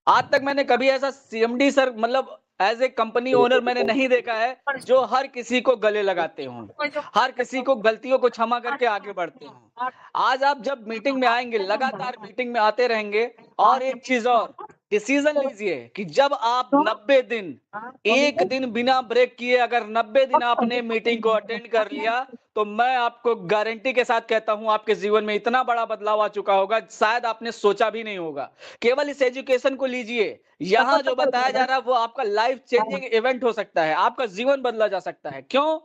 आज तक मैंने कभी ऐसा सीएमडी सर मतलब एज ए कंपनी ओनर मैंने नहीं देखा है जो हर किसी को गले लगाते हों, हर किसी को गलतियों को क्षमा करके आगे बढ़ते हों। आज आप जब मीटिंग में आएँगे, लगातार मीटिंग में आते रहेंगे और एक चीज़ और, डिसीज़न लीजिए कि जब आप 90 दिन, 1 दिन बिना ब्रेक किए अगर 90 दिन आपने मीटिंग को अटेंड कर लिया, तो मैं आपको गारंटी के साथ कहता हूँ आपके जीवन में इतना बड़ा बदलाव आ चुका होगा, शायद आपने सोचा भी नहीं होगा। केवल इस एजुकेशन को लीजिए, यहाँ जो बताया जा रहा है वो आपका लाइफ चेंजिंग इवेंट हो सकता है, आपका जीवन बदला जा सकता है। क्यों?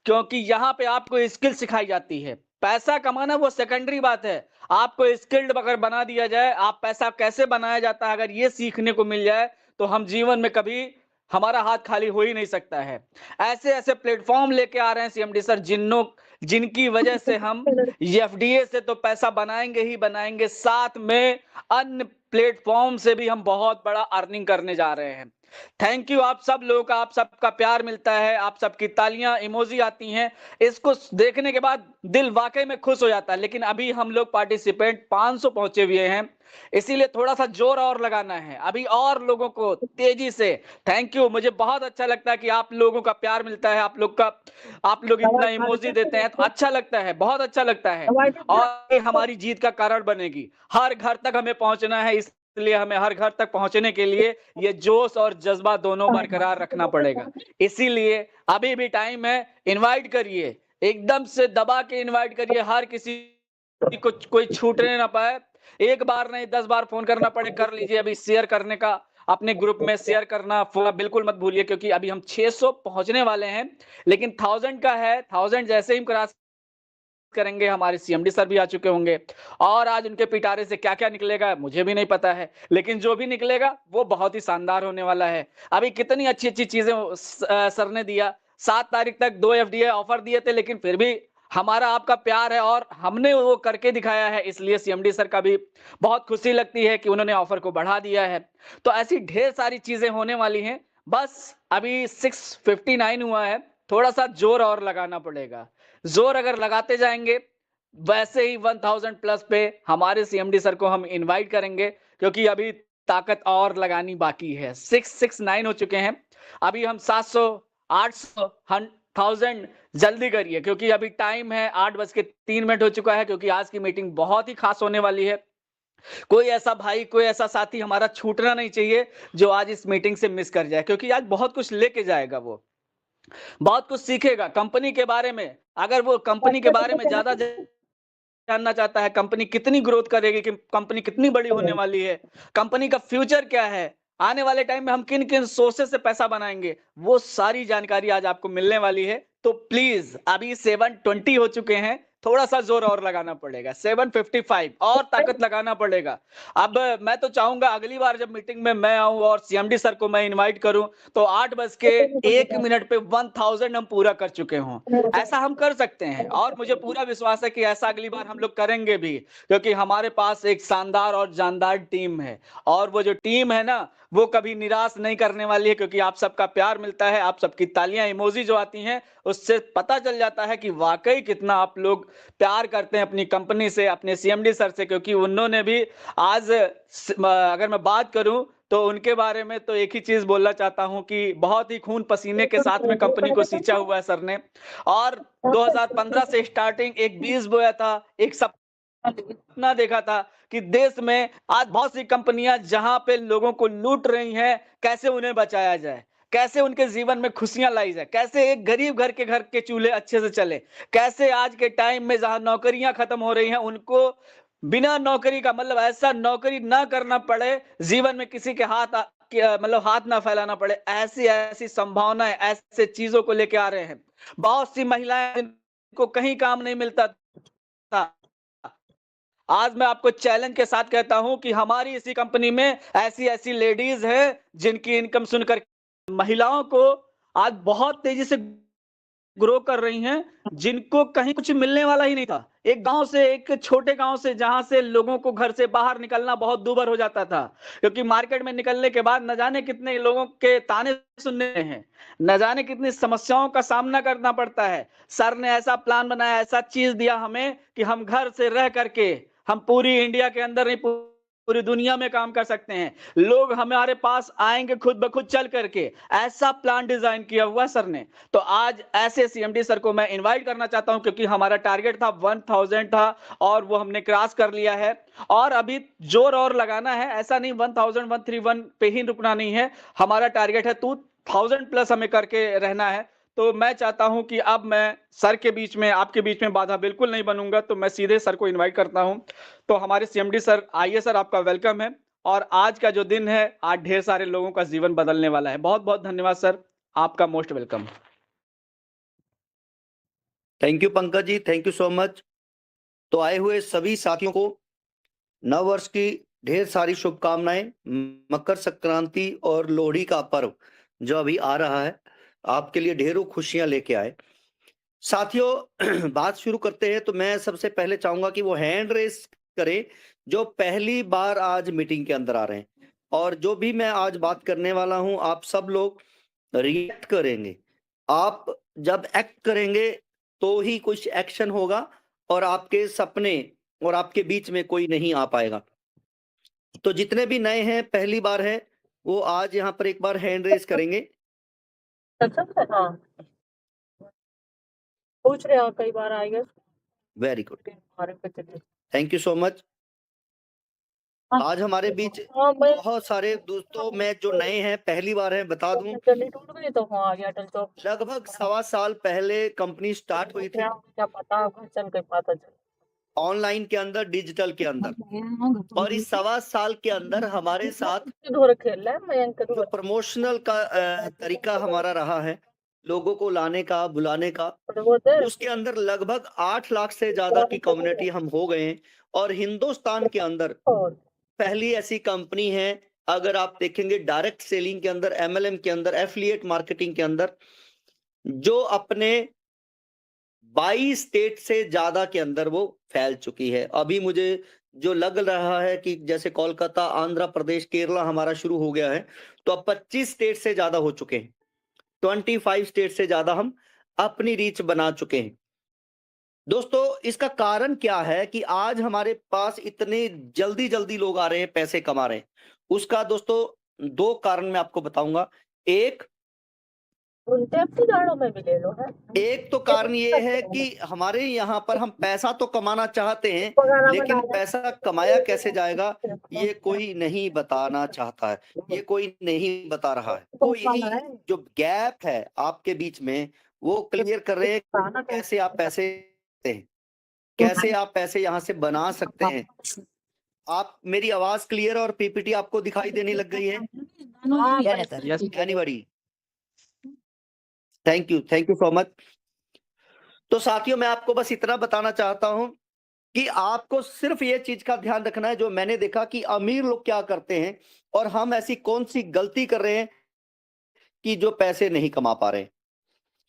क्योंकि यहाँ पे आपको स्किल सिखाई जाती है। पैसा कमाना वो सेकेंडरी बात है। आपको स्किल्ड अगर बना दिया जाए, आप पैसा कैसे बनाया जाता है अगर ये सीखने को मिल जाए, तो हम जीवन में कभी हमारा हाथ खाली हो ही नहीं सकता है। ऐसे-ऐसे प्लेटफ़ॉर्म लेके आ रहे हैं सीएमडी सर जिनकी वजह से हम एफडीए से तो पैसा बनाएँगे ही बनाएँगे, साथ में अन्य प्लेटफ़ॉर्म से भी हम बहुत बड़ा अर्निंग करने जा रहे हैं। थैंक यू आप सब लोगों का, आप सबका प्यार मिलता है, आप सबकी तालियाँ, इमोजी आती हैं। इसको देखने के बाद दिल वाक़ई में खुश हो जाता है, लेकिन अभी हम लोग पार्टिसिपेंट 500 पहुँचे हुए हैं, इसीलिए थोड़ा-सा ज़ोर और लगाना है। अभी और लोगों को तेज़ी से थैंक यू, मुझे बहुत अच्छा लगता है कि आप लोगों का प्यार मिलता है, आप लोग इतना इमोजी देते हैं, तो अच्छा लगता है, बहुत अच्छा लगता है और ये हमारी जीत का कारण बनेगी। हर घर तक हमें पहुँचना है, इसलिए हमें हर घर तक पहुँचने के लिए ये जोश और जज़्बा दोनों बरकरार रखना पड़ेगा। इसीलिए अभी भी टाइम है, इनवाइट करिए, एकदम से दबा के इनवाइट करिए, हर किसी को कोई छूटने ना पाए। एक बार नहीं 10 बार फ़ोन करना पड़े, कर लीजिए अभी शेयर करने का अपने ग्रुप में शेयर करना बिल्कुल मत भूलिए क्योंकि अभी हम 600 पहुँचने वाले हैं, लेकिन 1000 का है, 1000 जैसे ही हम क्रॉस करेंगे हमारे सीएमडी सर भी आ चुके होंगे और आज उनके पिटारे से क्या-क्या निकलेगा मुझे भी नहीं पता है, लेकिन जो भी निकलेगा वो बहुत ही शानदार होने वाला है। अभी कितनी अच्छी-अच्छी चीज़ें सर ने दिया, 7 तारीख तक 2 एफडीए ऑफर दिए थे लेकिन फिर भी हमारा आपका प्यार है और हमने वो करके दिखाया है इसलिए सीएमडी सर का भी बहुत खुशी लगती है कि उन्होंने ऑफर को बढ़ा दिया है। तो ऐसी ढेर सारी चीज़ें होने वाली हैं, बस अभी 6:59 हुआ है, थोड़ा-सा ज़ोर और लगाना पड़ेगा। ज़ोर अगर लगाते जाएँगे, वैसे ही 1000 प्लस पे हमारे सीएमडी सर को हम इनवाइट करेंगे क्योंकि अभी ताकत और लगानी बाकी है। 669 हो चुके हैं, अभी हम 700, 800, 1000 जल्दी करिए क्योंकि अभी टाइम है 8:03 हो चुका है क्योंकि आज की मीटिंग बहुत ही खास होने वाली है। कोई ऐसा भाई, कोई ऐसा साथी हमारा छूटना नहीं चाहिए, जो आज इस मीटिंग से मिस कर जाए क्योंकि आज बहुत कुछ लेके जाएगा वो। बहुत कुछ सीखेगा कंपनी के बारे में, अगर वो कंपनी के बारे में ज़्यादा जानना चाहता है, कंपनी कितनी ग्रोथ करेगी, कि कंपनी कितनी बड़ी होने वाली है, कंपनी का फ्यूचर क्या है, आने वाले टाइम में हम किन-किन सोर्सेज़ से पैसा बनाएँगे, वो सारी जानकारी आज आपको मिलने वाली है। तो प्लीज़ अभी 720 हो चुके हैं, थोड़ा-सा ज़ोर और लगाना पड़ेगा, 755 और ताकत लगाना पड़ेगा। अब मैं तो चाहूँगा अगली बार जब मीटिंग में मैं आऊँ और सीएमडी सर को मैं इनवाइट करूँ, तो 8:01 पे 1000 हम पूरा कर चुके हों। ऐसा हम कर सकते हैं और मुझे पूरा विश्वास है कि ऐसा अगली बार हम लोग करेंगे भी क्योंकि हमारे पास एक शानदार और जानदार टीम है और वो जो टीम है ना वो कभी निराश नहीं करने वाली है क्योंकि आप सबका प्यार मिलता है, आप सबकी तालियां इमोजी जो आती हैं उससे पता चल जाता है कि वाकई कितना आप लोग प्यार करते हैं अपनी कंपनी से, अपने सीएमडी सर से क्योंकि उन्होंने भी आज अगर मैं बात करूं तो उनके बारे में तो एक ही चीज बोलना चाहता हूं कि बहुत ही खून पसीने के साथ में कंपनी को सींचा हुआ है सर ने और 2015 से स्टार्टिंग एक बीज बोया था, एक सपना देखा था कि देश में आज बहुत सी कंपनियां जहां पे लोगों को लूट रही हैं, कैसे उन्हें बचाया जाए, कैसे उनके जीवन में खुशियां लाई जाए, कैसे एक गरीब घर के चूल्हे अच्छे से चले, कैसे आज के टाइम में जहां नौकरियां खत्म हो रही हैं उनको बिना नौकरी का मतलब ऐसा नौकरी ना करना पड़े, जीवन में किसी के मतलब हाथ ना फैलाना पड़े, ऐसी ऐसी संभावनाएं ऐसे चीजों को लेके आ रहे हैं। बहुत सी महिलाएं जिनको कहीं काम नहीं मिलता था, आज मैं आपको चैलेंज के साथ कहता हूं कि हमारी इसी कंपनी में ऐसी-ऐसी लेडीज हैं जिनकी इनकम सुनकर महिलाओं को आज बहुत तेजी से ग्रो कर रही हैं, जिनको कहीं कुछ मिलने वाला ही नहीं था। एक गाँव से, एक छोटे गाँव से जहाँ से लोगों को घर से बाहर निकलना बहुत दूभर हो जाता था, क्योंकि मार्केट में निकलने के बाद न जाने कितने लोगों के ताने सुनने हैं, न जाने कितनी समस्याओं का सामना करना पड़ता है। सर ने ऐसा प्लान बनाया, ऐसा चीज़ दिया हमें कि हम घर से रह करके, हम पूरी इंडिया के अंदर नहीं पूरी दुनिया में काम कर सकते हैं। लोग हमारे पास आएँगे खुद ब खुद चल करके, ऐसा प्लान डिज़ाइन किया हुआ सर ने। तो आज ऐसे सीएमडी सर को मैं इनवाइट करना चाहता हूँ, क्योंकि हमारा टारगेट था 1000 था और वो हमने क्रॉस कर लिया है। और अभी जोर और लगाना है, ऐसा नहीं 1131 पे ही रुकना नहीं है। हमारा टारगेट है 2000 प्लस हमें करके रहना है। तो मैं चाहता हूँ कि अब मैं सर के बीच में, आपके बीच में बाधा बिल्कुल नहीं बनूँगा, तो मैं सीधे सर को इनवाइट करता हूँ। तो हमारे सीएमडी सर, आइए सर, आपका वेलकम है। और आज का जो दिन है, आज ढेर सारे लोगों का जीवन बदलने वाला है। बहुत-बहुत धन्यवाद सर, आपका most welcome. Thank you Pankaj ji, thank you so much. तो आए हुए सभी साथियों को नव वर्ष की ढेर सारी शुभकामनाएं। मकर संक्रांति और लोहड़ी का पर्व जो अभी आ रहा है, आपके लिए ढेरों खुशियां लेके आए। साथियों बात शुरू करते हैं, तो मैं सबसे पहले चाहूंगा कि वो हैंड रेस करें जो पहली बार आज मीटिंग के अंदर आ रहे हैं। और जो भी मैं आज बात करने वाला हूं, आप सब लोग रिएक्ट करेंगे। आप जब एक्ट करेंगे तो ही कुछ एक्शन होगा, और आपके सपने और आपके बीच में कोई नहीं आ पाएगा। तो जितने भी नए हैं, पहली बार है, वो आज यहाँ पर एक बार हैंड रेस करेंगे। हाँ, पूछ रहे हो कई बार आएगा। Very good, thank you so much. आज हमारे बीच बहुत सारे दोस्तों में जो नए हैं, पहली बार हैं, बता दूं, टूट गई तो हाँ आ गया अटल तो लगभग 1.25 साल पहले कंपनी स्टार्ट हुई थी, क्या पता चल के पता चल ऑनलाइन के अंदर, डिजिटल के अंदर। और इस 1.25 साल के अंदर हमारे साथ खेल रहा है मयंक जो प्रमोशनल का तरीका हमारा रहा है, लोगों को लाने का, बुलाने का, उसके अंदर लगभग 8 लाख से ज्यादा की कम्युनिटी हम हो गए हैं। और हिंदुस्तान के अंदर पहली ऐसी कंपनी है, अगर आप देखेंगे डायरेक्ट सेलिंग के अंदर, एमएलएम के अंदर, एफिलिएट मार्केटिंग के अंदर, जो अपने 22 स्टेट से ज्यादा के अंदर वो फैल चुकी है। अभी मुझे जो लग रहा है कि जैसे कोलकाता, आंध्र प्रदेश, केरला हमारा शुरू हो गया है, तो अब 25 स्टेट से ज्यादा हो चुके हैं। 25 स्टेट से ज्यादा हम अपनी रीच बना चुके हैं। दोस्तों, इसका कारण क्या है कि आज हमारे पास इतने जल्दी जल्दी लोग आ रहे हैं, पैसे कमा रहे हैं? उसका दोस्तों 2 कारण मैं आपको बताऊंगा। एक में भी ले लो है। एक तो कारण ये है कि हमारे यहाँ पर हम पैसा तो कमाना चाहते हैं, लेकिन पैसा कमाया कैसे जाएगा ये कोई नहीं बताना चाहता है, ये कोई नहीं बता रहा है। तो यही जो गैप है आपके बीच में, वो क्लियर कर रहे हैं कैसे आप पैसे कैसे आप पैसे यहाँ से बना सकते हैं। आप, मेरी आवाज क्लियर और पीपीटी आपको दिखाई देने लग गई है? Anybody? Thank you so much. तो साथियों, मैं आपको बस इतना बताना चाहता हूं कि आपको सिर्फ ये चीज का ध्यान रखना है, जो मैंने देखा कि अमीर लोग क्या करते हैं और हम ऐसी कौन सी गलती कर रहे हैं कि जो पैसे नहीं कमा पा रहे हैं।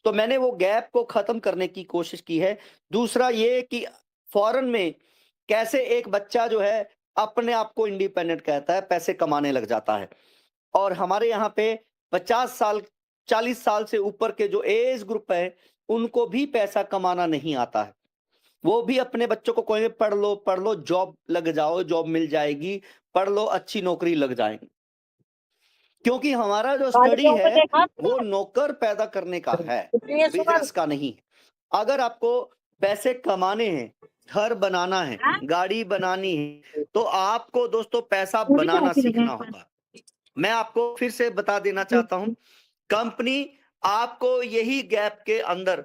तो मैंने वो गैप को खत्म करने की कोशिश की है। दूसरा ये कि फॉरेन में कैसे एक बच्चा जो है अपने आप को इंडिपेंडेंट कहता है, पैसे कमाने लग जाता है। और हमारे यहाँ पे 50 साल 40 साल से ऊपर के जो एज ग्रुप है, उनको भी पैसा कमाना नहीं आता है। वो भी अपने बच्चों को कहेंगे पढ़ लो, जॉब लग जाओ, जॉब मिल जाएगी, पढ़ लो, अच्छी नौकरी लग जाएगी। क्योंकि हमारा जो स्टडी है वो नौकर पैदा करने का है, बिजनेस का नहीं। अगर आपको पैसे कमाने हैं, घर बनाना है, गाड़ी बनानी है, तो आपको दोस्तों पैसा बनाना सीखना होगा। मैं आपको फिर से बता देना चाहता हूं, कंपनी आपको यही गैप के अंदर,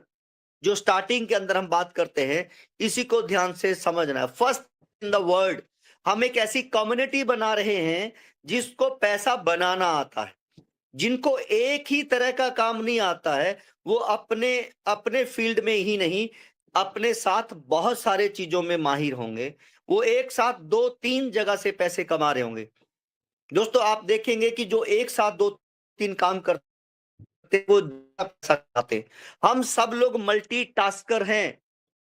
जो स्टार्टिंग के अंदर हम बात करते हैं, इसी को ध्यान से समझना है। फर्स्ट इन द वर्ल्ड हम एक ऐसी कम्युनिटी बना रहे हैं जिसको पैसा बनाना आता है। जिनको एक ही तरह का काम नहीं आता है, वो अपने अपने फील्ड में ही नहीं, अपने साथ बहुत सारे चीजों में माहिर होंगे। वो एक साथ 2-3 जगह से पैसे कमा रहे होंगे। दोस्तों, आप देखेंगे कि जो एक साथ 2-3 काम करते वो पैसा कमाते। हम सब लोग मल्टीटास्कर हैं।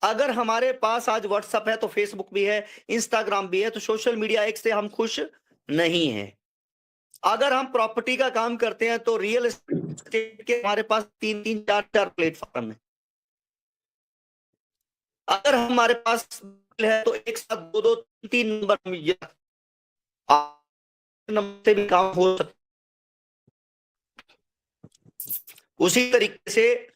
अगर हमारे पास आज व्हाट्सएप है तो फेसबुक भी है, इंस्टाग्राम भी है, तो सोशल मीडिया एक से हम खुश नहीं हैं। अगर हम प्रॉपर्टी का काम करते हैं तो रियल एस्टेट के हमारे पास 3-3, 4-4 प्लेटफॉर्म है। अगर हमारे पास है तो एक साथ 2-2, 3 नंबर नंबर से भी काम हो सकता। उसी तरीके से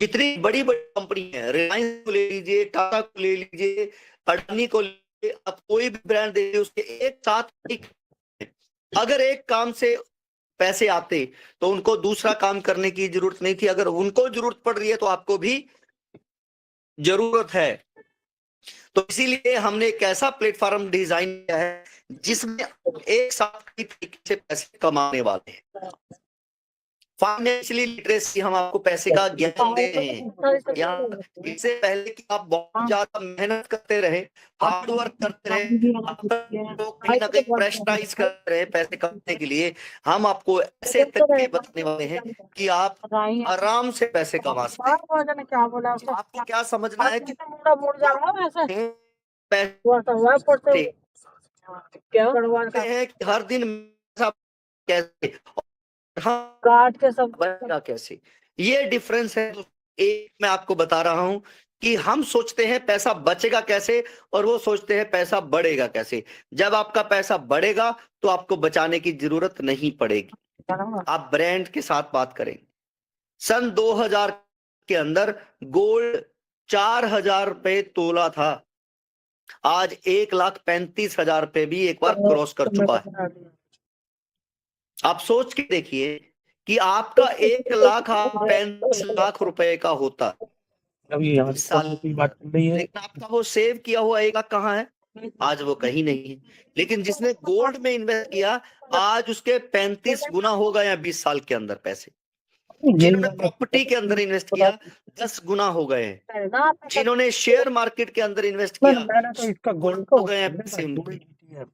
जितनी बड़ी बड़ी कंपनी है, रिलायंस को ले लीजिए, टाटा को ले लीजिए, अडानी को ले लीजिए, आप कोई भी ब्रांड दे लीजिए, उसके एक साथ एक, अगर एक काम से पैसे आते तो उनको दूसरा काम करने की जरूरत नहीं थी। अगर उनको जरूरत पड़ रही है तो आपको भी जरूरत है। तो इसीलिए हमने एक ऐसा प्लेटफॉर्म डिजाइन किया है जिसमें एक साथ कई तरीके से पैसे कमाने वाले हैं। फाइनेंशियली लिटरेसी, हम आपको पैसे का ज्ञान दे रहे हैं। यहाँ इससे पहले कि आप बहुत ज्यादा मेहनत करते रहे, हार्ड वर्क करते रहे, तो कहीं ना कहीं प्रेशराइज कर रहे हैं पैसे कमाने के लिए, हम आपको ऐसे तरीके बताने वाले हैं कि आप आराम से पैसे कमा सकें। क्या बोला तो आपको क्या समझना है कि मुड़ जा रहा है वैसे पैसे क्या हैं कि हर दिन कैसे, हाँ, काट के सब बनेगा कैसे, ये डिफरेंस है। एक मैं आपको बता रहा हूं कि हम सोचते हैं पैसा बचेगा कैसे और वो सोचते हैं पैसा बढ़ेगा कैसे। जब आपका पैसा बढ़ेगा तो आपको बचाने की जरूरत नहीं पड़ेगी। आप ब्रांड के साथ बात करें। सन 2000 के अंदर गोल्ड 4000 रुपए तोला था, आज 1,35,000 रुपए भी एक बार क्रॉस कर चुका है। आप सोच के देखिए कि आपका 1,35,000 रुपए का होता अभी यहाँ साल की बात कर रही है, लेकिन आपका वो सेव किया हुआ 1 लाख कहाँ है? आज वो कहीं नहीं है। लेकिन जिसने गोल्ड में इन्वेस्ट किया, आज उसके 35 गुना हो गए हैं 20 साल के अंदर पैसे। जिन्होंने प्रॉपर्टी के अंदर इन्वेस्ट किया 10 गुना हो गए हैं। जिन्होंने शेयर मार्केट के अंदर इन्वेस्ट किया मैंने तो इसका गोल्ड हो गए हैं पैसे उनके।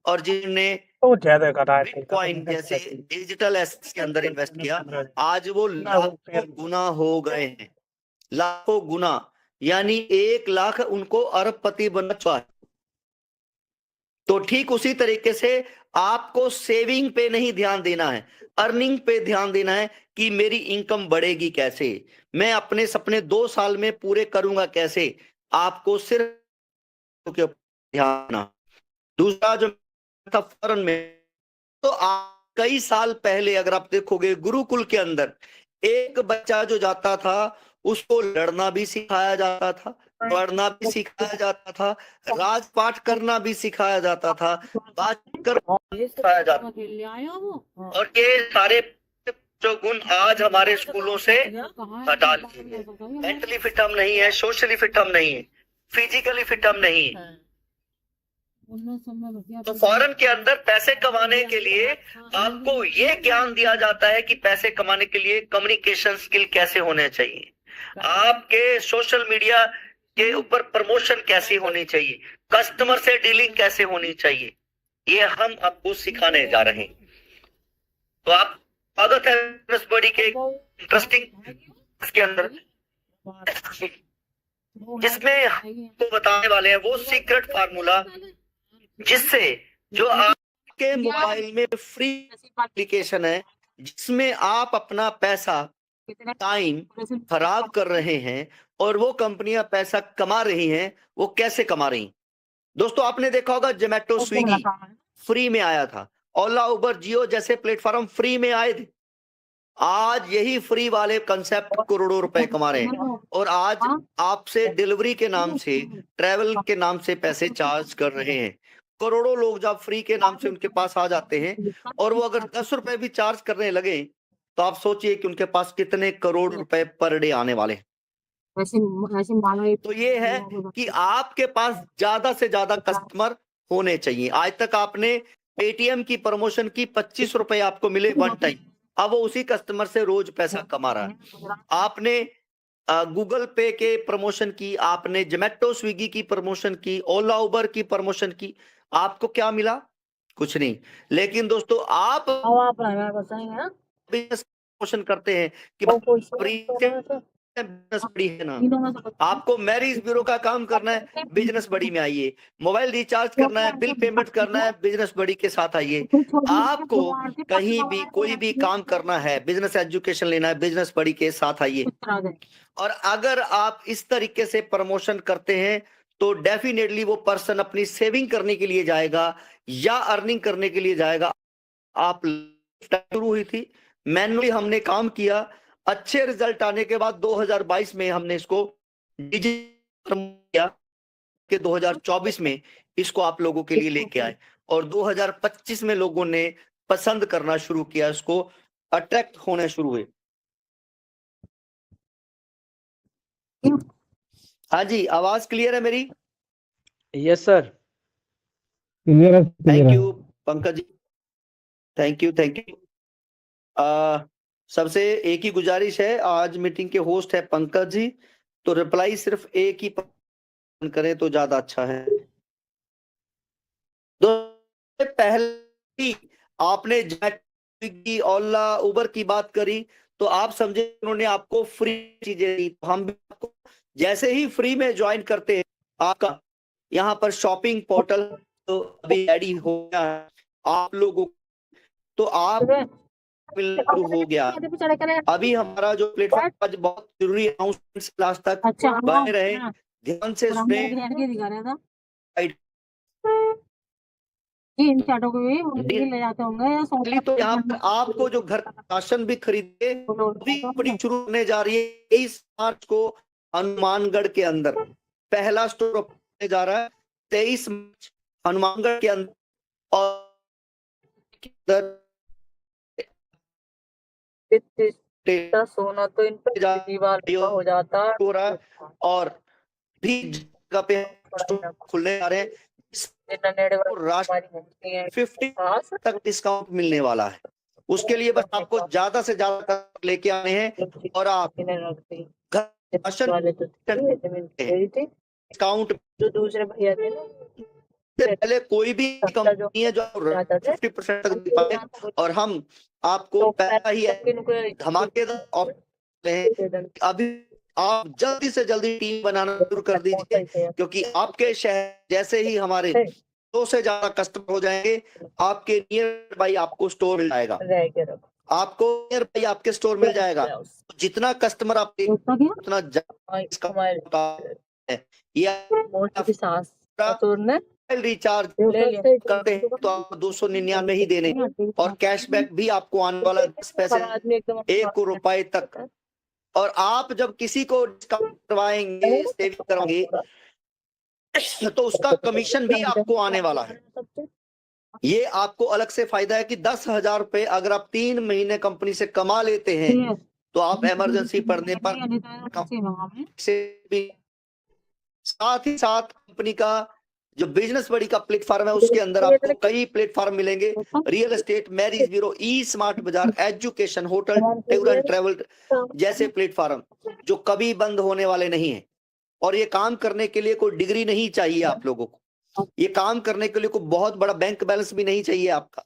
और जिन्होंने तो ज्यादा कर रहा है बिटकॉइन जैसे डिजिटल एसेट्स के अंदर इन्वेस्ट किया, आज वो लाखों गुना हो गए हैं, लाखों गुना, यानी 1 लाख उनको अरबपति बनना चाहिए। तो ठीक उसी तरीके से आपको सेविंग पे नहीं ध्यान देना है, अर्निंग पे ध्यान देना है कि मेरी इनकम बढ़ेगी कैसे, मैं अपने सपने 2 साल में पूरे करूंगा कैसे। आपको सिर्फ ध्यान देना। दूसरा जो था फॉरेन में, तो आप कई साल पहले अगर आप देखोगे गुरुकुल के अंदर एक बच्चा जो जाता था उसको लड़ना भी सिखाया जाता था, पढ़ना भी सिखाया जाता था, राजपाठ करना भी सिखाया जाता था, बात कर सिखाया जाता था। और ये सारे जो गुण आज हमारे स्कूलों से हटा लिए। मेंटली फिट हम नहीं है, सोशली फिट हम नहीं है, फिजिकली फिट हम नहीं है। तो फॉरेन के अंदर पैसे कमाने के लिए आपको ये ज्ञान दिया जाता है कि पैसे कमाने के लिए कम्युनिकेशन स्किल कैसे होने चाहिए, आपके सोशल मीडिया के ऊपर प्रमोशन कैसी होनी चाहिए, कस्टमर से डीलिंग कैसे होनी चाहिए, ये हम आपको सिखाने जा रहे हैं। तो आप स्वागत है बिजनेस बडी के इंटरेस्टिंग इसके अंदर, जिसमें आपको बताने वाले हैं वो सीक्रेट फार्मूला जिससे जो आपके मोबाइल में फ्री एप्लीकेशन है जिसमें आप अपना पैसा टाइम खराब कर रहे हैं और वो कंपनियां पैसा कमा रही हैं, वो कैसे कमा रही। दोस्तों आपने देखा होगा जोमेटो स्विगी फ्री में आया था, ओला उबर जियो जैसे प्लेटफॉर्म फ्री में आए थे। आज यही फ्री वाले कंसेप्ट करोड़ों रुपए कमा रहे हैं और आज आपसे डिलीवरी के नाम से, ट्रैवल के नाम से पैसे चार्ज कर रहे हैं। करोड़ों लोग जब फ्री के नाम से उनके पास आ जाते हैं और वो अगर 10 रुपए भी चार्ज करने लगे तो आप सोचिए कि उनके पास कितने करोड़ रुपए पर डे आने वाले हैं। तो ये है कि आपके पास ज्यादा से ज्यादा कस्टमर होने चाहिए। आज तक आपने पेटीएम की प्रमोशन की 25 रुपए आपको मिले वन टाइम, अब वो उसी कस्टमर से रोज पैसा कमा रहा है। आपने गूगल पे के प्रमोशन की, आपने जोमेटो स्विगी की प्रमोशन की, ओला उबर की प्रमोशन की, आपको क्या मिला? कुछ नहीं। लेकिन दोस्तों आप बिजनेस प्रमोशन करते हैं कि बिजनेस बड़ी है ना, आपको मैरिज ब्यूरो का काम करना है, बिजनेस बड़ी में आइए, मोबाइल रिचार्ज करना है, बिल पेमेंट करना है, बिजनेस बड़ी के साथ आइए। आपको कहीं भी कोई भी काम करना है, बिजनेस एजुकेशन लेना है, बिजनेस बड़ी के साथ आइए। और अगर आप इस तरीके से प्रमोशन करते हैं तो डेफिनेटली वो पर्सन अपनी सेविंग करने के लिए जाएगा या अर्निंग करने के लिए जाएगा। आप शुरू हुई थी, मैनुअली हमने काम किया, अच्छे रिजल्ट आने के बाद 2022 में हमने इसको डिजिटल किया कि 2024 में इसको आप लोगों के लिए लेके आए और 2025 में लोगों ने पसंद करना शुरू किया, इसको अट्रैक्ट होने शुरू हुए। हाँ जी, आवाज क्लियर है मेरी? Yes sir. Thank you Pankaj ji, thank you thank you. सबसे एक ही गुजारिश है, आज मीटिंग के होस्ट है पंकज जी, तो रिप्लाई सिर्फ एक ही करें तो ज्यादा अच्छा है। पहले आपने स्विगी, ओला, उबर की बात करी तो आप समझे उन्होंने आपको फ्री चीजें दी, तो हम भी आपको जैसे ही फ्री में ज्वाइन करते हैं आपका यहाँ पर शॉपिंग पोर्टल तो अभी रेडी हो गया है आप लोगों, तो आप शुरू हो गया। अभी हमारा जो प्लेटफॉर्म आज बहुत जरूरी अनाउंसमेंट लास्ट तक बने रहे, ध्यान से सुने। इन चार्टों को भी ले जाते होंगे तो यहाँ पर आपको जो घर राशन भी खरीदे अभी शुरू होने जा रही है 23 मार्च को हनुमानगढ़ के अंदर पहला स्टोर होने जा रहा है 23 मार्च हनुमानगढ़ के अंदर, और सोना तो इन पर दीवार हो जाता हो रहा है और भी जगह पे खुलने जा रहे हैं, 50 तक डिस्काउंट मिलने वाला है। उसके लिए बस आपको ज्यादा से ज्यादा लेके आने हैं और आप डिस्काउंट जो दूसरे भैया थे से पहले कोई भी कंपनी है जो 50% तक दे पाए और हम आपको पहला ही धमाकेदार ऑफर अभी आप जल्दी से जल्दी टीम बनाना शुरू कर दीजिए, क्योंकि आपके शहर जैसे ही हमारे 200 से ज्यादा कस्टमर हो जाएंगे आपके नियर बाई आपको स्टोर मिल जाएगा, आपको नियर बाई आपके स्टोर मिल जाएगा। जितना कस्टमर आप उतना रिचार्ज करते हैं तो आपको 299 ही देने और कैशबैक भी आपको आने वाला 10 पैसे 1 रुपए तक। और आप जब किसी को डिस्काउंट करवाएंगे, सेविंग कराएंगे तो उसका कमीशन भी आपको आने वाला है। ये आपको अलग से फायदा है कि 10,000 रुपए अगर आप 3 महीने कंपनी से कमा लेते हैं तो आप इमरजेंसी पड़ने पर से भी साथ ही साथ कंपनी का जो बिजनेस बड़ी का प्लेटफॉर्म है उसके अंदर आपको कई प्लेटफॉर्म मिलेंगे, रियल एस्टेट, मैरिज ब्यूरो, ई स्मार्ट बाजार, education, hotel, tour and travel जैसे प्लेटफॉर्म जो कभी बंद होने वाले नहीं है। और ये काम करने के लिए कोई डिग्री नहीं चाहिए आप लोगों को, ये काम करने के लिए कोई बहुत बड़ा बैंक बैलेंस भी नहीं चाहिए आपका।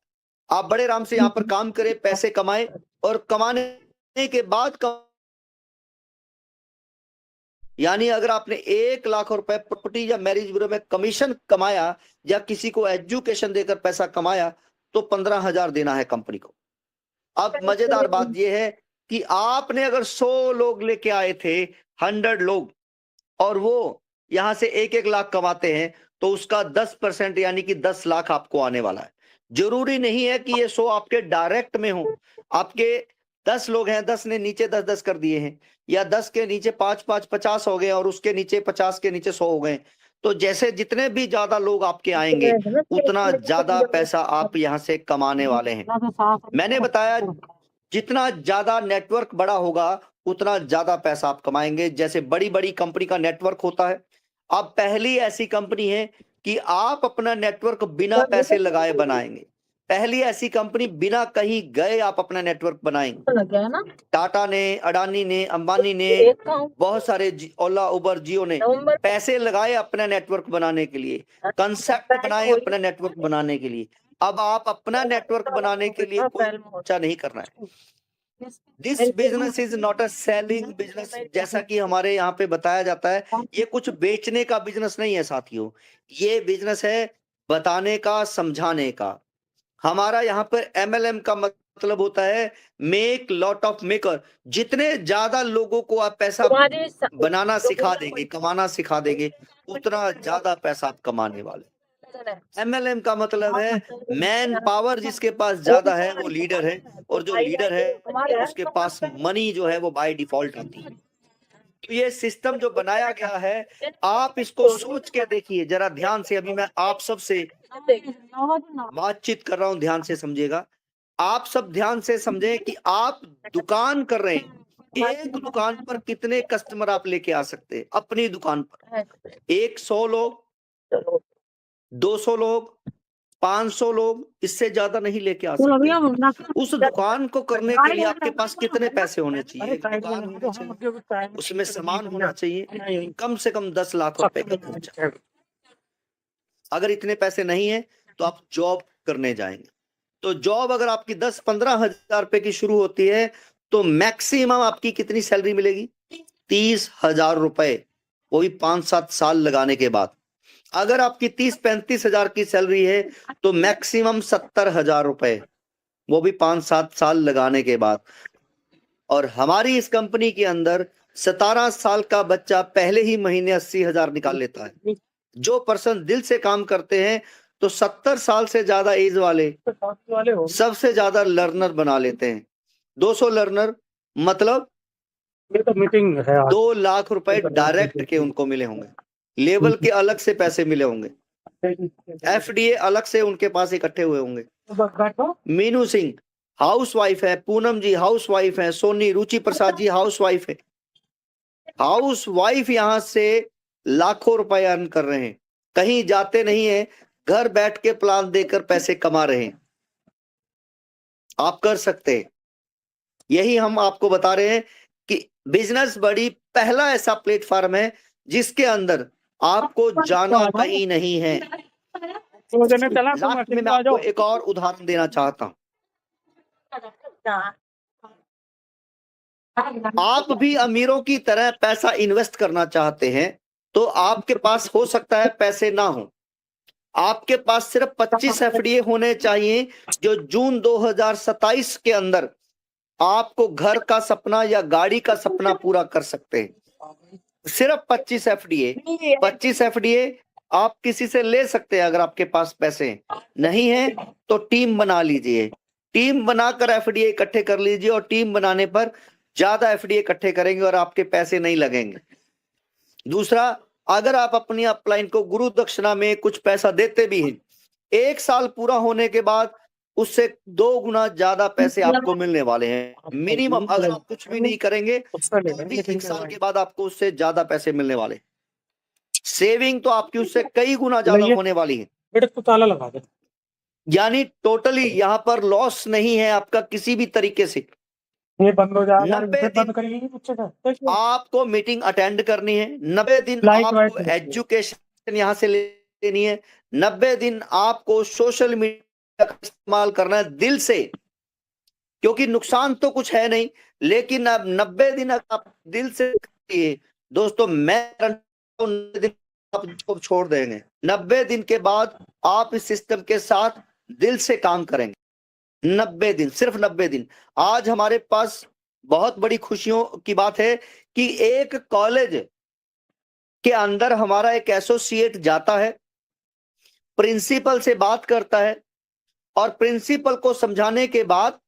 आप बड़े आराम से यहाँ पर काम करें, पैसे कमाएं और कमाने के बाद यानी अगर आपने 1 लाख रुपए प्रॉपर्टी या मैरिज ब्यूरो में कमीशन कमाया या किसी को एजुकेशन देकर पैसा कमाया तो 15,000 देना है कंपनी को। अब मजेदार बात यह है कि आपने अगर 100 लोग लेके आए थे, 100 लोग, और वो यहां से 1-1 लाख कमाते हैं तो उसका 10% यानी कि 10 लाख आपको आने वाला है। जरूरी नहीं है कि ये 100 आपके डायरेक्ट में हो, आपके 10 लोग हैं, 10 ने नीचे 10-10 कर दिए हैं या 10 के नीचे 5-5 50 हो गए और उसके नीचे 50 के नीचे 100 हो गए, तो जैसे जितने भी ज्यादा लोग आपके आएंगे उतना ज्यादा पैसा आप यहां से कमाने वाले हैं। मैंने बताया जितना ज्यादा नेटवर्क बड़ा होगा उतना ज्यादा पैसा आप कमाएंगे। जैसे बड़ी बड़ी कंपनी का नेटवर्क होता है, अब पहली ऐसी कंपनी है कि आप अपना नेटवर्क बिना पैसे लगाए बनाएंगे, पहली ऐसी कंपनी बिना कहीं गए आप अपना नेटवर्क बनाएंगे। टाटा ने, अडानी ने, अंबानी ने, बहुत सारे ओला, उबर, जियो ने पैसे लगाए अपना नेटवर्क बनाने के लिए, कंसेप्ट बनाए अपना नेटवर्क बनाने के लिए। अब आप अपना नेटवर्क बनाने के लिए कोई खर्चा नहीं करना है। This business is not a selling business, जैसा कि हमारे यहाँ पे बताया जाता है, ये कुछ बेचने का बिजनेस नहीं है साथियों, ये बिजनेस है बताने का, समझाने का। हमारा यहाँ पर MLM का मतलब होता है मेक लॉट ऑफ मेकर। जितने ज्यादा लोगों को आप पैसा बनाना सिखा देंगे, कमाना सिखा देंगे, उतना ज्यादा पैसा आप कमाने वाले। MLM का मतलब है मैन पावर, जिसके पास ज्यादा है वो लीडर है, और जो लीडर है उसके पास मनी जो है वो बाय डिफॉल्ट आती है। तो ये सिस्टम जो बनाया गया है, आप इसको सोच के देखिए जरा ध्यान से। अभी मैं आप सबसे बातचीत कर रहा हूं, ध्यान से समझिएगा। आप सब ध्यान से समझें कि आप दुकान कर रहे हैं, एक दुकान पर कितने कस्टमर आप लेके आ सकते हैं अपनी दुकान पर? 100 लोग, 200 लोग, 500 लोग, इससे ज्यादा नहीं लेके आ सकते। उस दुकान को करने के लिए आपके पास कितने पैसे होने चाहिए? दुकान होनी चाहिए, उसमें सामान होना चाहिए, कम से कम 10 लाख रुपए का खर्चा। अगर इतने पैसे नहीं है तो आप जॉब करने जाएंगे। तो जॉब अगर आपकी 10-15 हजार रुपए की शुरू होती है तो मैक्सिमम आपकी कितनी सैलरी मिलेगी? 30,000 रुपए, वो भी 5-7 साल लगाने के बाद। अगर आपकी 30-35 हजार की सैलरी है तो मैक्सिमम 70,000 रुपए, वो भी 5-7 साल लगाने के बाद। और हमारी इस कंपनी के अंदर 17 साल का बच्चा पहले ही महीने 80,000 निकाल लेता है। जो पर्सन दिल से काम करते हैं तो 70 साल से ज्यादा एज वाले सबसे ज्यादा लर्नर बना लेते हैं। 200 लर्नर मतलब ये तो मीटिंग है आज। 2 लाख रुपए डायरेक्ट के उनको मिले होंगे, लेवल के अलग से पैसे मिले होंगे, FDA अलग से उनके पास इकट्ठे हुए होंगे। मीनू सिंह हाउस वाइफ है, पूनम जी हाउस वाइफ है, सोनी रुचि प्रसाद जी हाउस वाइफ है। हाउस वाइफ यहां से लाखों रुपए अर्न कर रहे हैं, कहीं जाते नहीं है, घर बैठ के प्लान देकर पैसे कमा रहे हैं। आप कर सकते हैं। यही हम आपको बता रहे हैं कि बिजनेस बड़ी पहला ऐसा प्लेटफॉर्म है जिसके अंदर आपको जाना कहीं नहीं है। लास्ट में मैं आपको एक और उदाहरण देना चाहता हूं। आप भी अमीरों की तरह पैसा इन्वेस्ट करना चाहते हैं तो आपके पास हो सकता है पैसे ना हो। आपके पास सिर्फ 25 FDA होने चाहिए जो जून 2027 के अंदर आपको घर का सपना या गाड़ी का सपना पूरा कर सकते हैं। सिर्फ 25 FDA। 25 FDA आप किसी से ले सकते हैं अगर आपके पास पैसे नहीं है तो टीम बना लीजिए। टीम बनाकर FDA इकट्ठे कर लीजिए, और टीम बनाने पर ज्यादा FDA इकट्ठे करेंगे और आपके पैसे नहीं लगेंगे। दूसरा, अगर आप अपनी अपलाइन को गुरु दक्षिणा में कुछ पैसा देते भी हैं, 1 साल पूरा होने के बाद उससे 2 गुना ज्यादा पैसे आपको मिलने वाले हैं मिनिमम। अगर आप कुछ भी नहीं करेंगे तो भी 1 साल के बाद आपको उससे ज्यादा पैसे मिलने वाले। सेविंग तो आपकी उससे कई गुना ज्यादा होने वाली है। बेटे तू ताला लगा दे। यानी टोटली यहाँ पर लॉस नहीं है आपका किसी भी तरीके से। ये बंद हो जाएगा, 90 बंद दिन करिए बच्चे का। आपको मीटिंग अटेंड करनी है, 90 दिन लाइट आपको वाइट एजुकेशन यहाँ से लेनी है, 90 दिन आपको सोशल मीडिया का इस्तेमाल करना है दिल से, क्योंकि नुकसान तो कुछ है नहीं। लेकिन अब 90 दिन आप दिल से करिए दोस्तों, मैं 90 दिन आपको छोड़ देंगे। 90 दिन के बाद आप इस सिस्टम के साथ दिल से काम करेंगे। 90 दिन, सिर्फ 90 दिन। आज हमारे पास बहुत बड़ी खुशियों की बात है कि एक कॉलेज के अंदर हमारा एक एसोसिएट जाता है, प्रिंसिपल से बात करता है, और प्रिंसिपल को समझाने के बाद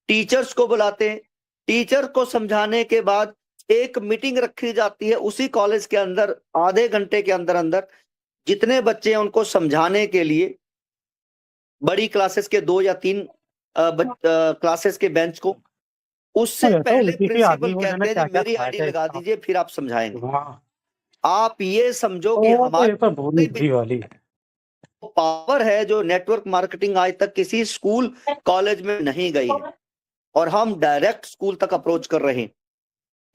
टीचर्स को बुलाते हैं। टीचर को समझाने के बाद एक मीटिंग रखी जाती है उसी कॉलेज के अंदर। आधे घंटे के अंदर अंदर जितने बच्चे हैं उनको समझाने के लिए, बड़ी क्लासेस के 2 या 3 क्लासेस के बेंच को, उससे पहले प्रिंसिपल कहते हैं जी मेरी आईडी लगा दीजिए फिर आप समझाएंगे। आप ये समझो कि हमारी पावर है जो नेटवर्क मार्केटिंग आज तक किसी स्कूल कॉलेज में नहीं गई है, और हम डायरेक्ट स्कूल तक अप्रोच कर रहे हैं।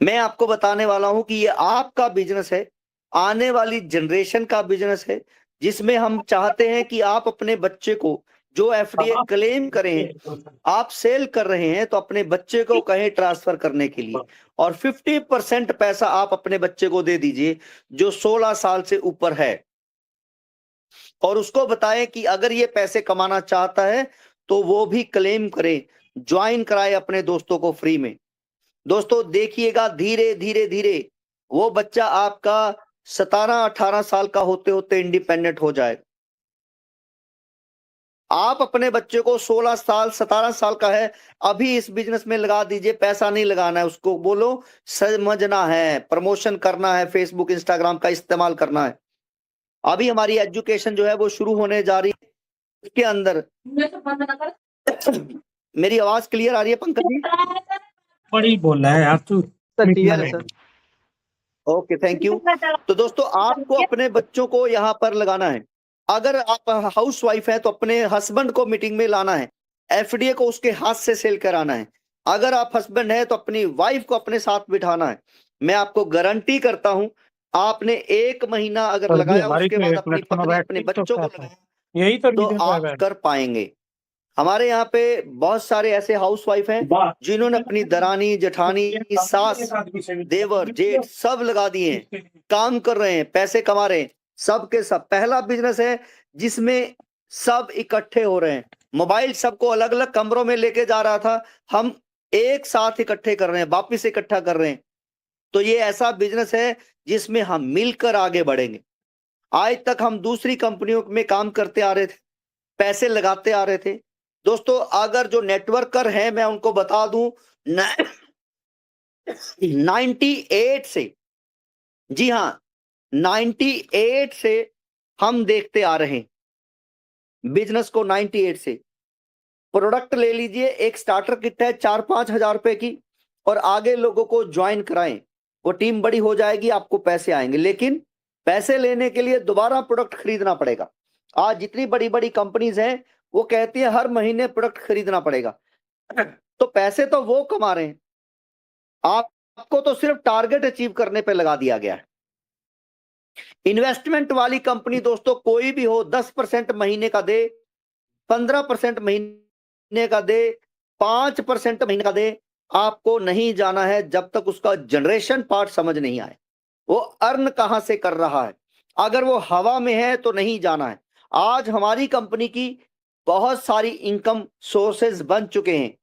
मैं आपको बताने वाला हूं कि ये आपका बिजनेस है, आने वाली जनरेशन का बिजनेस है, जिसमें हम चाहते हैं कि आप अपने बच्चे को जो FDA क्लेम करें, आप सेल कर रहे हैं तो अपने बच्चे को कहें ट्रांसफर करने के लिए, और 50% पैसा आप अपने बच्चे को दे दीजिए जो 16 साल से ऊपर है, और उसको बताएं कि अगर ये पैसे कमाना चाहता है तो वो भी क्लेम करें, ज्वाइन कराए अपने दोस्तों को फ्री में। दोस्तों देखिएगा, धीरे धीरे धीरे वो बच्चा आपका 17-18 साल का होते होते इंडिपेंडेंट हो जाएगा। आप अपने बच्चे को 16 साल 17 साल का है, अभी इस बिजनेस में लगा दीजिए। पैसा नहीं लगाना है उसको, बोलो समझना है, प्रमोशन करना है, फेसबुक इंस्टाग्राम का इस्तेमाल करना है। अभी हमारी एजुकेशन जो है वो शुरू होने जा रही है, उसके अंदर मेरी आवाज क्लियर आ रही है पंकज जी? बड़ी बोल रहा है यार तू। क्लियर है सर। Okay, thank you. तो दोस्तों आपको अपने बच्चों को यहाँ पर लगाना है। अगर आप हाउस वाइफ है तो अपने हस्बैंड को मीटिंग में लाना है, एफडीए को उसके हाथ से सेल कराना है। अगर आप हस्बैंड है तो अपनी वाइफ को अपने साथ बिठाना है। मैं आपको गारंटी करता हूं, आपने 1 महीना अगर और भी लगाया, हमारी उसके तो बाद एक अपनी मिनट सुनो पत्नी बैठ अपने के, तो बच्चों को क्या लगाया यही तो तो रीजन आप कर पाएंगे। हमारे यहाँ पे बहुत सारे ऐसे हाउस वाइफ हैं जिन्होंने अपनी दरानी, जेठानी, सास, देवर, जेठ सब लगा दिए हैं, काम कर रहे हैं, पैसे कमा रहे हैं। सब के सब पहला बिजनेस है जिसमें सब इकट्ठे हो रहे हैं। मोबाइल सबको अलग अलग कमरों में लेके जा रहा था, हम एक साथ इकट्ठे कर रहे हैं, वापिस इकट्ठा कर रहे हैं। तो ये ऐसा बिजनेस है जिसमें हम मिलकर आगे बढ़ेंगे। आज तक हम दूसरी कंपनियों में काम करते आ रहे थे, पैसे लगाते आ रहे थे। दोस्तों अगर जो नेटवर्कर हैं मैं उनको बता दूं, 98 से, जी हां 98 से हम देखते आ रहे हैं बिजनेस को। 98 से प्रोडक्ट ले लीजिए, एक स्टार्टर किट है 4-5 हजार रुपए की, और आगे लोगों को ज्वाइन कराएं, वो टीम बड़ी हो जाएगी, आपको पैसे आएंगे। लेकिन पैसे लेने के लिए दोबारा प्रोडक्ट खरीदना पड़ेगा। आज जितनी बड़ी बड़ी कंपनीज हैं वो कहती है हर महीने प्रोडक्ट खरीदना पड़ेगा। तो पैसे तो वो कमा रहे हैं, आपको तो सिर्फ टारगेट अचीव करने पे लगा दिया गया है। इन्वेस्टमेंट वाली कंपनी दोस्तों कोई भी हो, 10% महीने का दे, 15% महीने का दे, 5% महीने का दे, आपको नहीं जाना है जब तक उसका जनरेशन पार्ट समझ नहीं आए, वो अर्न कहां से कर रहा है। अगर वो हवा में है तो नहीं जाना है। आज हमारी कंपनी की बहुत सारी इनकम सोर्सेज बन चुके हैं,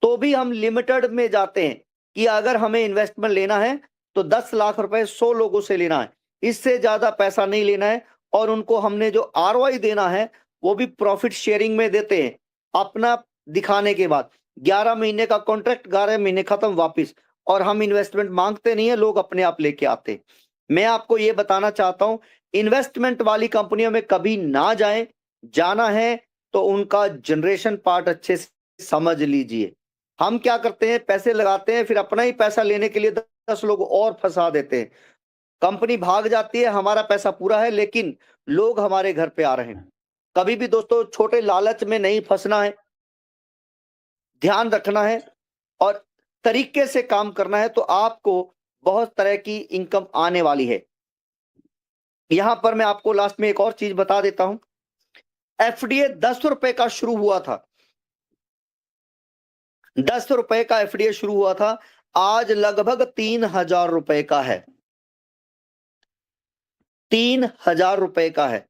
तो भी हम लिमिटेड में जाते हैं कि अगर हमें इन्वेस्टमेंट लेना है तो 10 लाख रुपए 100 लोगों से लेना है, इससे ज्यादा पैसा नहीं लेना है। और उनको हमने जो आरओआई देना है वो भी प्रॉफिट शेयरिंग में देते हैं, अपना दिखाने के बाद। 11 महीने का कॉन्ट्रैक्ट, 11 महीने खत्म, वापिस। और हम इन्वेस्टमेंट मांगते नहीं है, लोग अपने आप लेके आते हैं। मैं आपको ये बताना चाहता हूं, इन्वेस्टमेंट वाली कंपनियों में कभी ना जाएं। जाना है तो उनका जनरेशन पार्ट अच्छे से समझ लीजिए। हम क्या करते हैं, पैसे लगाते हैं, फिर अपना ही पैसा लेने के लिए 10 लोग और फंसा देते हैं। कंपनी भाग जाती है, हमारा पैसा पूरा है, लेकिन लोग हमारे घर पे आ रहे हैं। कभी भी दोस्तों छोटे लालच में नहीं फंसना है, ध्यान रखना है और तरीके से काम करना है, तो आपको बहुत तरह की इनकम आने वाली है। यहां पर मैं आपको लास्ट में एक और चीज बता देता हूं। एफडीए 10 रुपए का शुरू हुआ था, 10 रुपए का एफडीए शुरू हुआ था, आज लगभग 3000 रुपए का है, 3000 रुपए का है।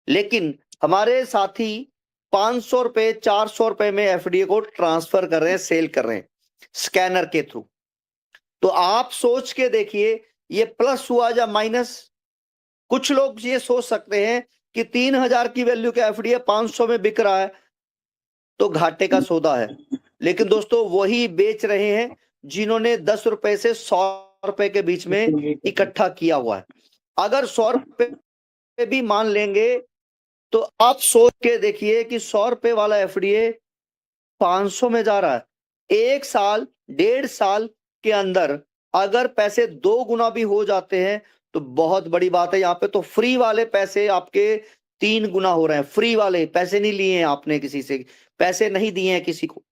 लेकिन हमारे साथी 500 रुपए 400 रुपए में एफडीए को ट्रांसफर कर रहे हैं, सेल कर रहे हैं स्कैनर के थ्रू। तो आप सोच के देखिए ये प्लस हुआ या माइनस। कुछ लोग ये सोच सकते हैं कि 3000 की वैल्यू का एफडीए 500 में बिक रहा है तो घाटे का सौदा है। लेकिन दोस्तों वही बेच रहे हैं जिन्होंने 10 रुपए से 100 रुपए के बीच में इकट्ठा किया हुआ है। अगर 100 रुपए भी मान लेंगे तो आप सोच के देखिए कि 100 रुपए वाला एफडीए 500 में जा रहा है। 1 साल 1.5 साल के अंदर अगर पैसे 2 गुना भी हो जाते हैं तो बहुत बड़ी बात है। यहाँ पे तो फ्री वाले पैसे आपके 3 गुना हो रहे हैं। फ्री वाले पैसे नहीं लिए हैं आपने, किसी से पैसे नहीं दिए हैं किसी को,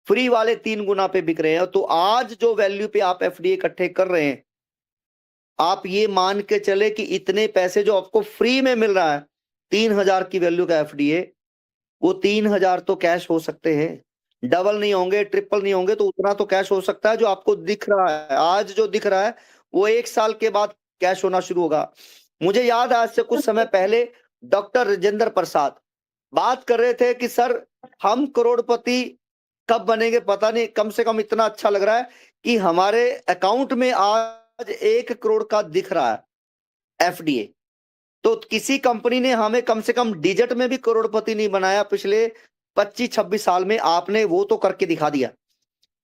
फ्री वाले 3 गुना पे बिक रहे हैं। तो आज जो वैल्यू पे आप एफडीए इकट्ठे कर रहे हैं, आप ये मान के चले कि इतने पैसे जो आपको फ्री में मिल रहा है, 3000 की वैल्यू का एफडीए, वो 3000 तो कैश हो सकते हैं, डबल नहीं होंगे, ट्रिपल नहीं होंगे, तो उतना तो कैश हो सकता है जो आपको दिख रहा है। आज जो दिख रहा है वो 1 साल के बाद कैश होना शुरू होगा। मुझे याद है आज से कुछ समय पहले डॉक्टर राजेंद्र प्रसाद बात कर रहे थे कि सर हम करोड़पति कब बनेंगे पता नहीं, कम से कम इतना अच्छा लग रहा है कि हमारे अकाउंट में आज 1 करोड़ का दिख रहा है एफडीए। तो किसी कंपनी ने हमें कम से कम डिजिट में भी करोड़पति नहीं बनाया पिछले 25-26 साल में। आपने वो तो करके दिखा दिया,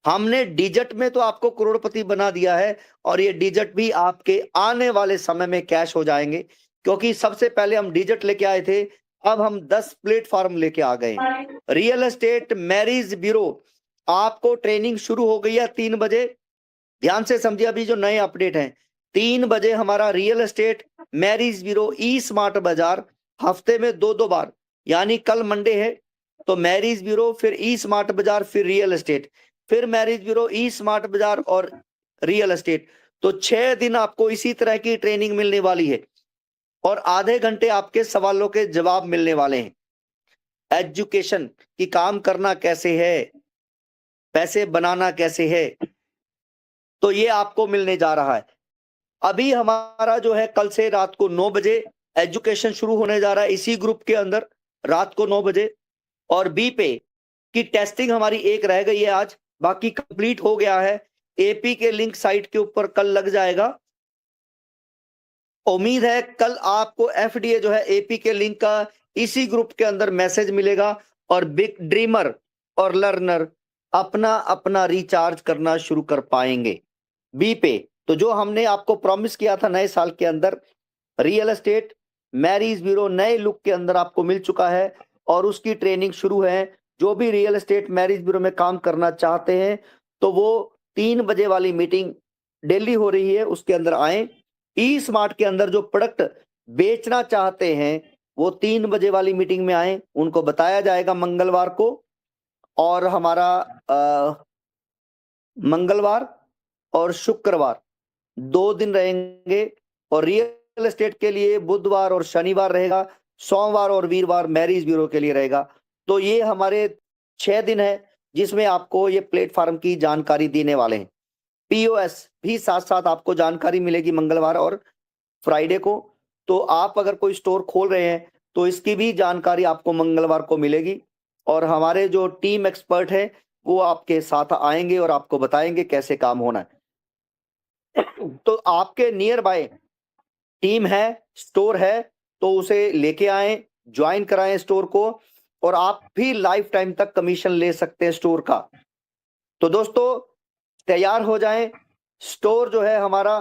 हमने डिजिट में तो आपको करोड़पति बना दिया है, और ये डिजिट भी आपके आने वाले समय में कैश हो जाएंगे, क्योंकि सबसे पहले हम डिजिट लेके आए थे, अब हम 10 प्लेटफॉर्म लेके आ गए। रियल एस्टेट मैरिज ब्यूरो, आपको ट्रेनिंग शुरू हो गई है 3 बजे। ध्यान से समझिए, अभी जो नए अपडेट हैं, 3 बजे हमारा रियल एस्टेट मैरिज ब्यूरो ई स्मार्ट बाजार, हफ्ते में 2-2 बार, यानी कल मंडे है तो मैरिज ब्यूरो, फिर ई स्मार्ट बाजार, फिर रियल एस्टेट, फिर मैरिज ब्यूरो, ई स्मार्ट बाजार और रियल एस्टेट। तो 6 दिन आपको इसी तरह की ट्रेनिंग मिलने वाली है, और आधे घंटे आपके सवालों के जवाब मिलने वाले हैं। एजुकेशन की काम करना कैसे है, पैसे बनाना कैसे है, तो ये आपको मिलने जा रहा है। अभी हमारा जो है कल से रात को 9 बजे एजुकेशन शुरू होने जा रहा है इसी ग्रुप के अंदर, रात को 9 बजे। और बी पे की टेस्टिंग हमारी एक रह गई है आज, बाकी कंप्लीट हो गया है। एपी के लिंक साइट के ऊपर कल लग जाएगा। उम्मीद है कल आपको एफडीए जो है एपी के लिंक का इसी ग्रुप के अंदर मैसेज मिलेगा, और बिग ड्रीमर और लर्नर अपना अपना रिचार्ज करना शुरू कर पाएंगे बी पे। तो जो हमने आपको प्रॉमिस किया था नए साल के अंदर, रियल एस्टेट मैरिज ब्यूरो नए लुक के अंदर आपको मिल चुका है, और उसकी ट्रेनिंग शुरू है। जो भी रियल एस्टेट मैरिज ब्यूरो में काम करना चाहते हैं तो वो 3 बजे वाली मीटिंग डेली हो रही है, उसके अंदर आए। ई स्मार्ट के अंदर जो प्रोडक्ट बेचना चाहते हैं वो 3 बजे वाली मीटिंग में आए, उनको बताया जाएगा मंगलवार को। और हमारा मंगलवार और शुक्रवार 2 दिन रहेंगे, और रियल एस्टेट के लिए बुधवार और शनिवार रहेगा, सोमवार और वीरवार मैरिज ब्यूरो के लिए रहेगा। तो ये हमारे 6 दिन है जिसमें आपको ये प्लेटफॉर्म की जानकारी देने वाले हैं। पीओएस भी साथ साथ आपको जानकारी मिलेगी मंगलवार और फ्राइडे को। तो आप अगर कोई स्टोर खोल रहे हैं तो इसकी भी जानकारी आपको मंगलवार को मिलेगी, और हमारे जो टीम एक्सपर्ट है वो आपके साथ आएंगे और आपको बताएंगे कैसे काम होना है। तो आपके नियर बाय टीम है, स्टोर है, तो उसे लेके आए, ज्वाइन कराएं स्टोर को, और आप भी लाइफ टाइम तक कमीशन ले सकते हैं स्टोर का। तो दोस्तों तैयार हो जाएं, स्टोर जो है हमारा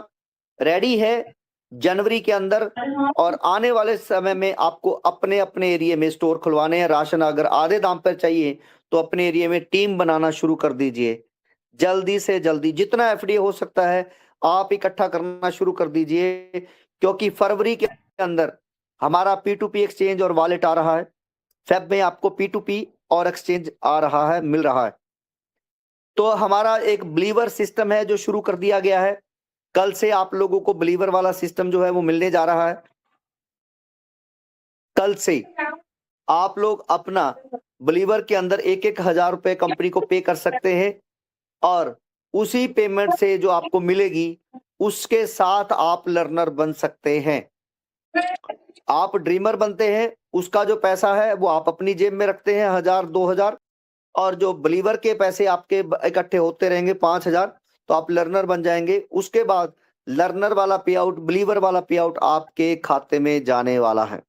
रेडी है जनवरी के अंदर, और आने वाले समय में आपको अपने अपने एरिया में स्टोर खुलवाने हैं। राशन अगर आधे दाम पर चाहिए तो अपने एरिया में टीम बनाना शुरू कर दीजिए। जल्दी से जल्दी जितना एफडीए हो सकता है आप इकट्ठा करना शुरू कर दीजिए, क्योंकि फरवरी के अंदर हमारा P2P एक्सचेंज और वॉलेट आ रहा है। फेब में आपको P2P और एक्सचेंज आ रहा है, मिल रहा है। तो हमारा एक बिलीवर सिस्टम है जो शुरू कर दिया गया है। कल से आप लोगों को बिलीवर वाला सिस्टम जो है वो मिलने जा रहा है। कल से आप लोग अपना बिलीवर के अंदर 1-1 हजार रुपए कंपनी को पे कर सकते हैं, और उसी पेमेंट से जो आपको मिलेगी उसके साथ आप लर्नर बन सकते हैं। आप ड्रीमर बनते हैं, उसका जो पैसा है वो आप अपनी जेब में रखते हैं 1000-2000, और जो बिलीवर के पैसे आपके इकट्ठे होते रहेंगे 5000, तो आप लर्नर बन जाएंगे। उसके बाद लर्नर वाला पे आउट, बिलीवर वाला पे आउट आपके खाते में जाने वाला है।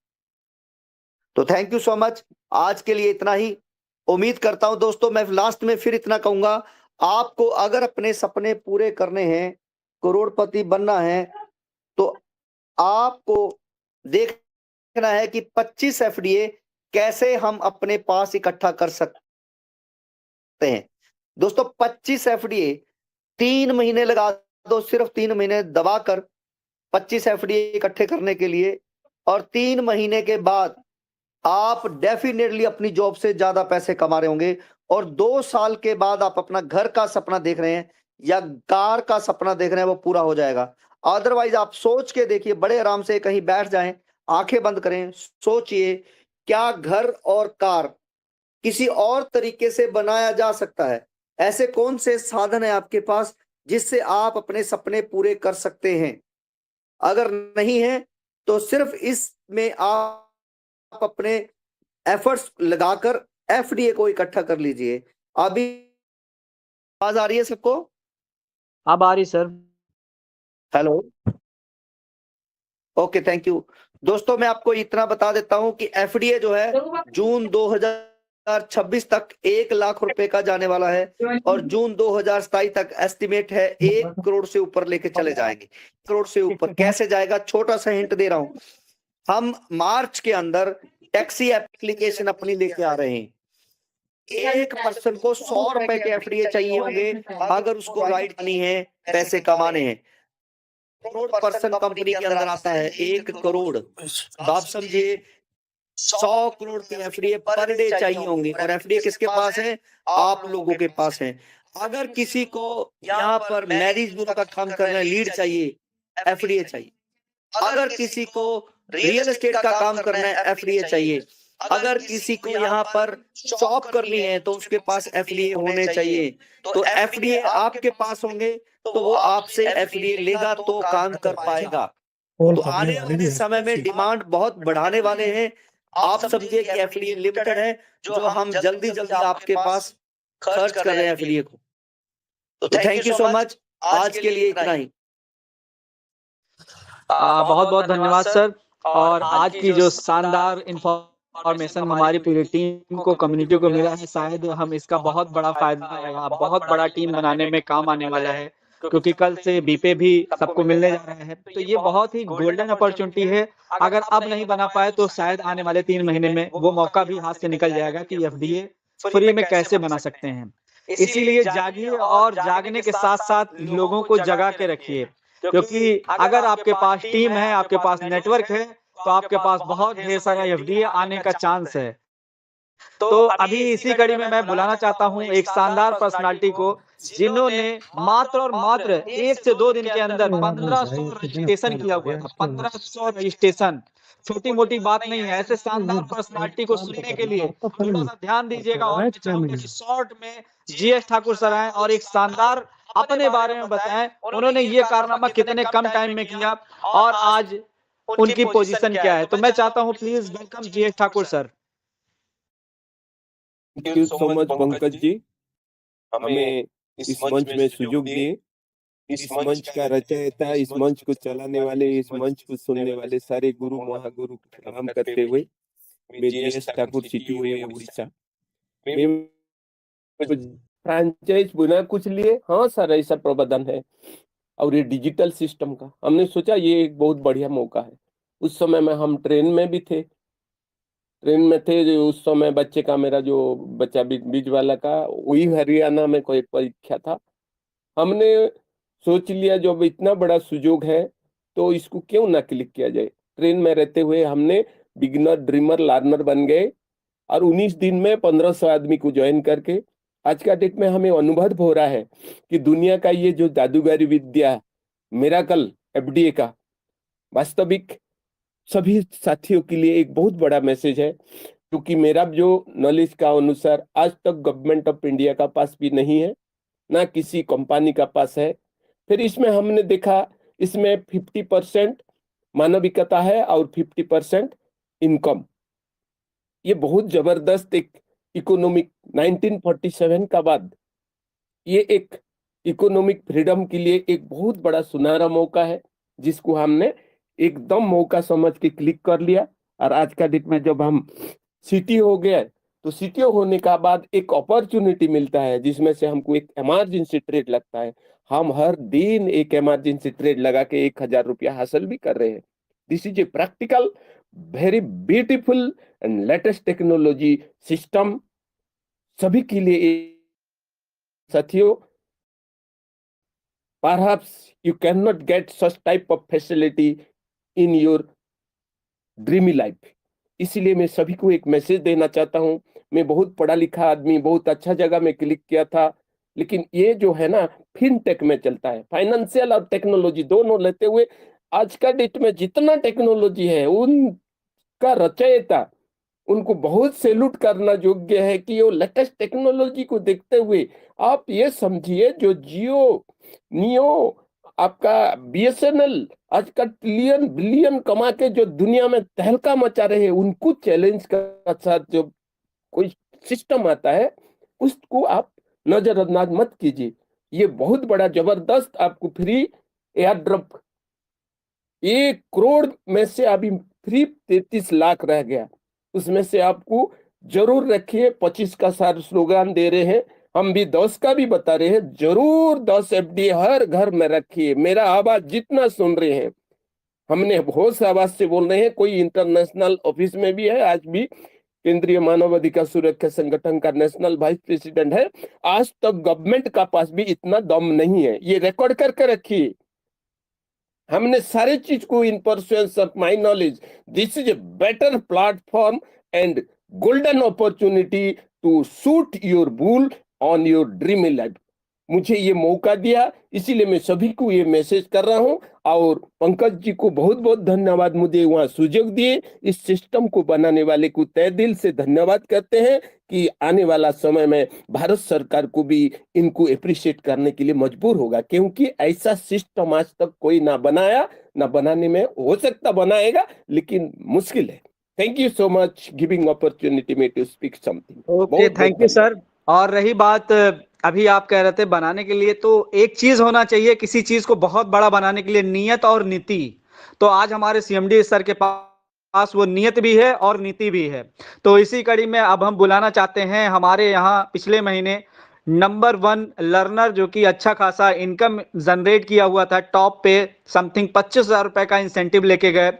तो थैंक यू सो मच, आज के लिए इतना ही। उम्मीद करता हूं दोस्तों, मैं लास्ट में फिर इतना कहूंगा, आपको अगर अपने सपने पूरे करने हैं, करोड़पति बनना है, तो आपको देखना है कि 25 एफडीए कैसे हम अपने पास इकट्ठा कर सकते हैं। दोस्तों 25 एफडीए 3 महीने लगा दो, सिर्फ 3 महीने दबाकर 25 एफडीए इकट्ठे करने के लिए, और 3 महीने के बाद आप डेफिनेटली अपनी जॉब से ज्यादा पैसे कमा रहे होंगे, और 2 साल के बाद आप अपना घर का सपना देख रहे हैं या कार का सपना देख रहे हैं, वो पूरा हो जाएगा। अदरवाइज आप सोच के देखिए, बड़े आराम से कहीं बैठ जाएं, आंखें बंद करें, सोचिए क्या घर और कार किसी और तरीके से बनाया जा सकता है। ऐसे कौन से साधन है आपके पास जिससे आप अपने सपने पूरे कर सकते हैं? अगर नहीं है तो सिर्फ इसमें आप अपने एफर्ट्स लगाकर एफडीए को इकट्ठा कर लीजिए। अभी आवाज आ रही है सबको? अब आ रही sir. Hello, okay, thank you. दोस्तों मैं आपको इतना बता देता हूं कि एफडीए जो है जून 2026 तक 1 लाख रुपए का जाने वाला है और जून 2027 तक एस्टिमेट है 1 करोड़ से ऊपर लेके चले जाएंगे। करोड़ से ऊपर कैसे जाएगा, छोटा सा हिंट दे रहा हूं। हम मार्च के अंदर टैक्सी एप्लीकेशन अपनी लेके आ रहे हैं। एक पर्सन को 100 रुपए के एफडीए चाहिए होंगे अगर उसको राइड करनी है, पैसे कमाने हैं। करोड़ पर्सन कंपनी के अंदर आता है 1 करोड़, तो आप समझिए 100 करोड़ के एफडीए पर डे चाहिए होंगे। और एफडीए किसके पास है? आप लोगों के पास है। अगर किसी को यहाँ पर मैरिज ब्यूरो का काम करना है, लीड चाहिए, एफडीए चाहिए। अगर किसी को रियल एस्टेट का काम करना है, एफडीए चाहिए। अगर किसी को यहाँ पर शॉप करनी है तो उसके पास एफडीए होने चाहिए। तो एफडीए आपके पास होंगे तो वो आपसे एफडीए लेगा तो काम कर पाएगा। तो आने वाले समय में डिमांड बहुत बढ़ाने वाले हैं। आप समझिए कि एफडीए लिमिटेड है जो हम जल्दी जल्दी आपके पास खर्च कर रहे हैं एफडीए को। तो थैंक यू सो मच, आज के लिए इतना ही। बहुत बहुत धन्यवाद सर। और आज की जो शानदार इंफॉर्मेशन हमारी पूरी टीम को, कम्युनिटी को मिला है, शायद हम इसका बहुत बड़ा फायदा आएगा, बहुत बड़ा टीम बनाने में काम आने वाला है, क्योंकि कल से बीपे भी सबको मिलने जा रहा है। तो ये बहुत ही गोल्डन अपॉर्चुनिटी है। अगर अब नहीं बना पाए तो शायद आने वाले 3 महीने में वो मौका भी हाथ से निकल जाएगा कि एफडीए फ्री में कैसे बना सकते हैं। इसीलिए जागिए और जागने के साथ साथ लोगों को जगा के रखिए, क्योंकि अगर आपके पास टीम है, आपके पास नेटवर्क है, तो आपके पास बहुत ढेर सारा एफडीए आने का चांस है। तो अभी इसी कड़ी में मैं बुलाना चाहता हूं एक शानदार पर्सनालिटी को, जिन्होंने मात्र और मात्र 1 से 2 दिन के अंदर 1500 रजिस्ट्रेशन किया हुआ था। 1500 रजिस्ट्रेशन छोटी मोटी बात नहीं है। ऐसे शानदार पर्सनालिटी को सुनने के लिए थोड़ा सा ध्यान दीजिएगा। और मैं चाहूंगा कि शॉर्ट में जीएस ठाकुर सर आए और एक शानदार अपने बारे में बताएं, उन्होंने ये कारनामा कितने कम टाइम में किया और आज उनकी पोजीशन क्या है। तो मैं चाहता हूं please welcome GS Thakur sir. Thank you so much Pankaj ji, हमें इस मंच में सुयोग दिए। इस मंच का रचयिता, इस मंच को चलाने वाले, इस मंच को सुनने वाले सारे गुरु महागुरु को प्रणाम करते हुए, मैं GS Thakur CTO Orissa. Franchise बिना कुछ लिए, हाँ सर ऐसा प्रावधान है। और ये डिजिटल सिस्टम का हमने सोचा ये एक बहुत बढ़िया मौका है। उस समय में हम ट्रेन में थे जो उस समय बच्चे का, मेरा जो बच्चा बीच वाला का, वही हरियाणा में कोई परीक्षा था। हमने सोच लिया जब इतना बड़ा सुजोग है तो इसको क्यों ना क्लिक किया जाए। ट्रेन में रहते हुए हमने बिगिनर, ड्रीमर, लर्नर बन गए और 19 दिन में 1500 आदमी को ज्वाइन करके आज का डेट में हमें अनुभव हो रहा है कि दुनिया का ये जो जादूगरी विद्या, मिराकल एफडीए का, वास्तविक सभी साथियों के लिए एक बहुत बड़ा मैसेज है। क्योंकि मेरा जो नॉलेज का अनुसार आज तक गवर्नमेंट ऑफ इंडिया का पास भी नहीं है, ना किसी कंपनी का पास है। फिर इसमें हमने देखा इसमें 50% मानविकता है और 50% इनकम। ये बहुत जबरदस्त एक इकोनॉमिक 1947 का बाद ये एक इकोनॉमिक फ्रीडम के लिए एक बहुत बड़ा सुनहरा मौका है, जिसको हमने एकदम मौका समझ के क्लिक कर लिया। और आज का डेट में जब हम सिटी हो गए तो सिटी होने का बाद एक अपॉर्चुनिटी मिलता है जिसमें से हमको एक इमरजेंसी ट्रेड लगता है। हम हर दिन एक इमरजेंसी ट्रेड लगा के 1000 रुपया हासिल भी कर रहे हैं। This is a practical, very beautiful and latest technology system सभी के लिए। साथियों, perhaps you cannot get such type of facility in your dreamy life। इसलिए मैं सभी को एक मैसेज देना चाहता हूं। मैं बहुत पढ़ा लिखा आदमी, बहुत अच्छा जगह में क्लिक किया था, लेकिन ये जो है ना फिनटेक में चलता है, फाइनेंशियल और टेक्नोलॉजी दोनों लेते हुए आज का डेट में जितना टेक्नोलॉजी है उनका रचयिता, उनको बहुत सैल्यूट करना योग्य है कि वो लेटेस्ट टेक्नोलॉजी को देखते हुए आप ये समझिए जो जियो, नियो, आपका बीएसएनएल आज का ट्रिलियन बिलियन कमा के जो दुनिया में तहलका मचा रहे हैं, उनको चैलेंज का साथ जो कोई सिस्टम आता है उसको आप नजरअंदाज मत कीजिए। ये बहुत बड़ा जबरदस्त आपको फ्री एयर ड्रॉप 1 करोड़ में से अभी फ्री 33 लाख रह गया, उसमें से आपको जरूर रखिए। 25 का सार स्लोगान दे रहे हैं, हम भी 10 का भी बता रहे हैं, जरूर 10 एफडी हर घर में रखिए। मेरा आवाज जितना सुन रहे हैं, हमने होश आवाज से बोल रहे हैं, कोई इंटरनेशनल ऑफिस में भी है, आज भी केंद्रीय मानव अधिकार सुरक्षा संगठन का नेशनल वाइस प्रेसिडेंट है। आज तक गवर्नमेंट का पास भी इतना दम नहीं है, ये रिकॉर्ड करके रखिए। हमने सारे चीज को in pursuance of my knowledge, this is a better platform and golden opportunity to shoot your bull on your dream life. मुझे ये मौका दिया, इसीलिए मैं सभी को ये मैसेज कर रहा हूं। और पंकज जी को बहुत बहुत धन्यवाद, मुझे वहां सुजोग दिए। इस सिस्टम को बनाने वाले को तहे दिल से धन्यवाद करते हैं कि आने वाला समय में भारत सरकार को भी इनको अप्रिशिएट करने के लिए मजबूर होगा, क्योंकि ऐसा सिस्टम आज तक कोई ना बनाया, ना बनाने में, हो सकता बनाएगा लेकिन मुश्किल है। Thank you so much giving opportunity me to speak something. Okay, thank you sir. और रही बात अभी आप कह रहे थे बनाने के लिए, तो एक चीज होना चाहिए किसी चीज को बहुत बड़ा बनाने के लिए, नियत और नीति। तो आज हमारे सीएमडी सर के पास वो नियत भी है और नीति भी है। तो इसी कड़ी में अब हम बुलाना चाहते हैं हमारे यहाँ पिछले महीने नंबर 1 लर्नर, जो कि अच्छा खासा इनकम जनरेट किया हुआ था, टॉप पे समथिंग 25,000 रुपए का इंसेंटिव लेके गए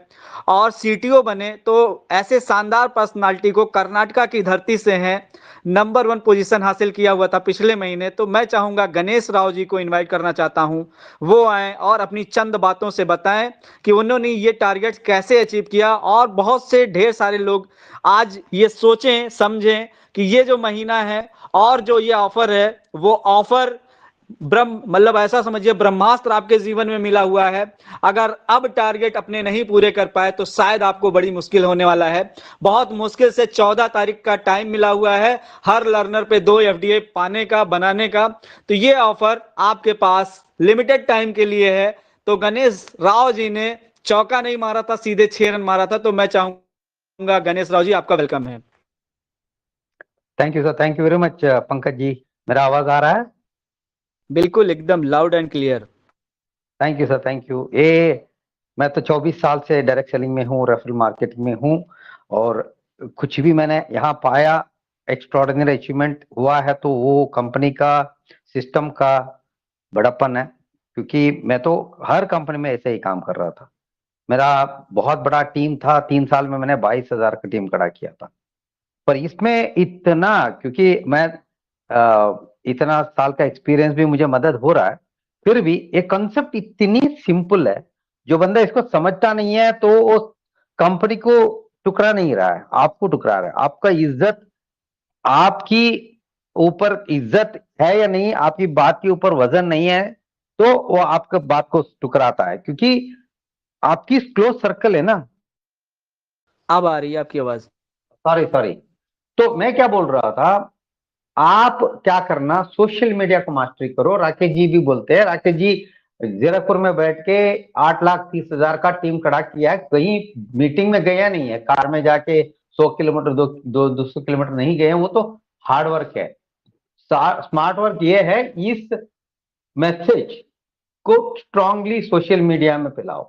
और सीटीओ बने। तो ऐसे शानदार पर्सनालिटी को कर्नाटका की धरती से हैं नंबर 1 पोजीशन हासिल किया हुआ था पिछले महीने। तो मैं चाहूंगा गणेश राव जी को इनवाइट करना चाहता हूं, वो आए और अपनी चंद बातों से बताएं कि उन्होंने ये टारगेट कैसे अचीव किया। और बहुत से ढेर सारे लोग आज ये सोचें समझें कि ये जो महीना है और जो ये ऑफर है, वो ऑफर मतलब ऐसा समझिए ब्रह्मास्त्र आपके जीवन में मिला हुआ है। अगर अब टारगेट अपने नहीं पूरे कर पाए तो शायद आपको बड़ी मुश्किल होने वाला है। बहुत मुश्किल से 14 तारीख का टाइम मिला हुआ है हर लर्नर पे 2 एफडीए पाने का, बनाने का। तो ये ऑफर आपके पास लिमिटेड टाइम के लिए है। तो गणेश राव जी ने चौका नहीं मारा था, सीधे 6 रन मारा था। तो मैं चाहूंगा गणेश राव जी, आपका वेलकम है। Thank you sir, thank you very much Pankaj ji. मेरा आवाज आ रहा है? बिल्कुल, एकदम loud and clear. Thank you sir, thank you. मैं तो 24 साल से डायरेक्ट सेलिंग में हूँ, रेफरल मार्केटिंग में हूँ, और कुछ भी मैंने यहाँ पाया एक्स्ट्राऑर्डिनरी अचीवमेंट हुआ है तो वो कंपनी का, सिस्टम का बड़प्पन है। क्योंकि मैं तो हर कंपनी में ऐसे ही काम कर रहा था। मेरा बहुत बड़ा टीम था, 3 साल में मैंने 22,000 का टीम खड़ा किया था। पर इसमें इतना, क्योंकि मैं इतना साल का एक्सपीरियंस भी मुझे मदद हो रहा है, फिर भी ये कंसेप्ट इतनी सिंपल है, जो बंदा इसको समझता नहीं है तो वो कंपनी को टुकरा नहीं रहा है, आपको टुकरा रहा है। आपका इज्जत, आपकी ऊपर इज्जत है या नहीं, आपकी बात के ऊपर वजन नहीं है, तो वो आपका बात को टुकराता है। क्योंकि आपकी क्लोज सर्कल है ना। अब आ रही है आपकी आवाज। सॉरी, तो मैं क्या बोल रहा था, आप क्या करना, सोशल मीडिया को मास्टरी करो। राकेश जी भी बोलते हैं, राकेश जी जीरकपुर में बैठ के 8,30,000 का टीम खड़ा किया है, कहीं मीटिंग में गया नहीं है, कार में जाके 100 किलोमीटर 200 किलोमीटर नहीं गए हैं, वो तो हार्ड वर्क है। स्मार्ट वर्क ये है, इस मैसेज को स्ट्रांगली सोशल मीडिया में फैलाओ।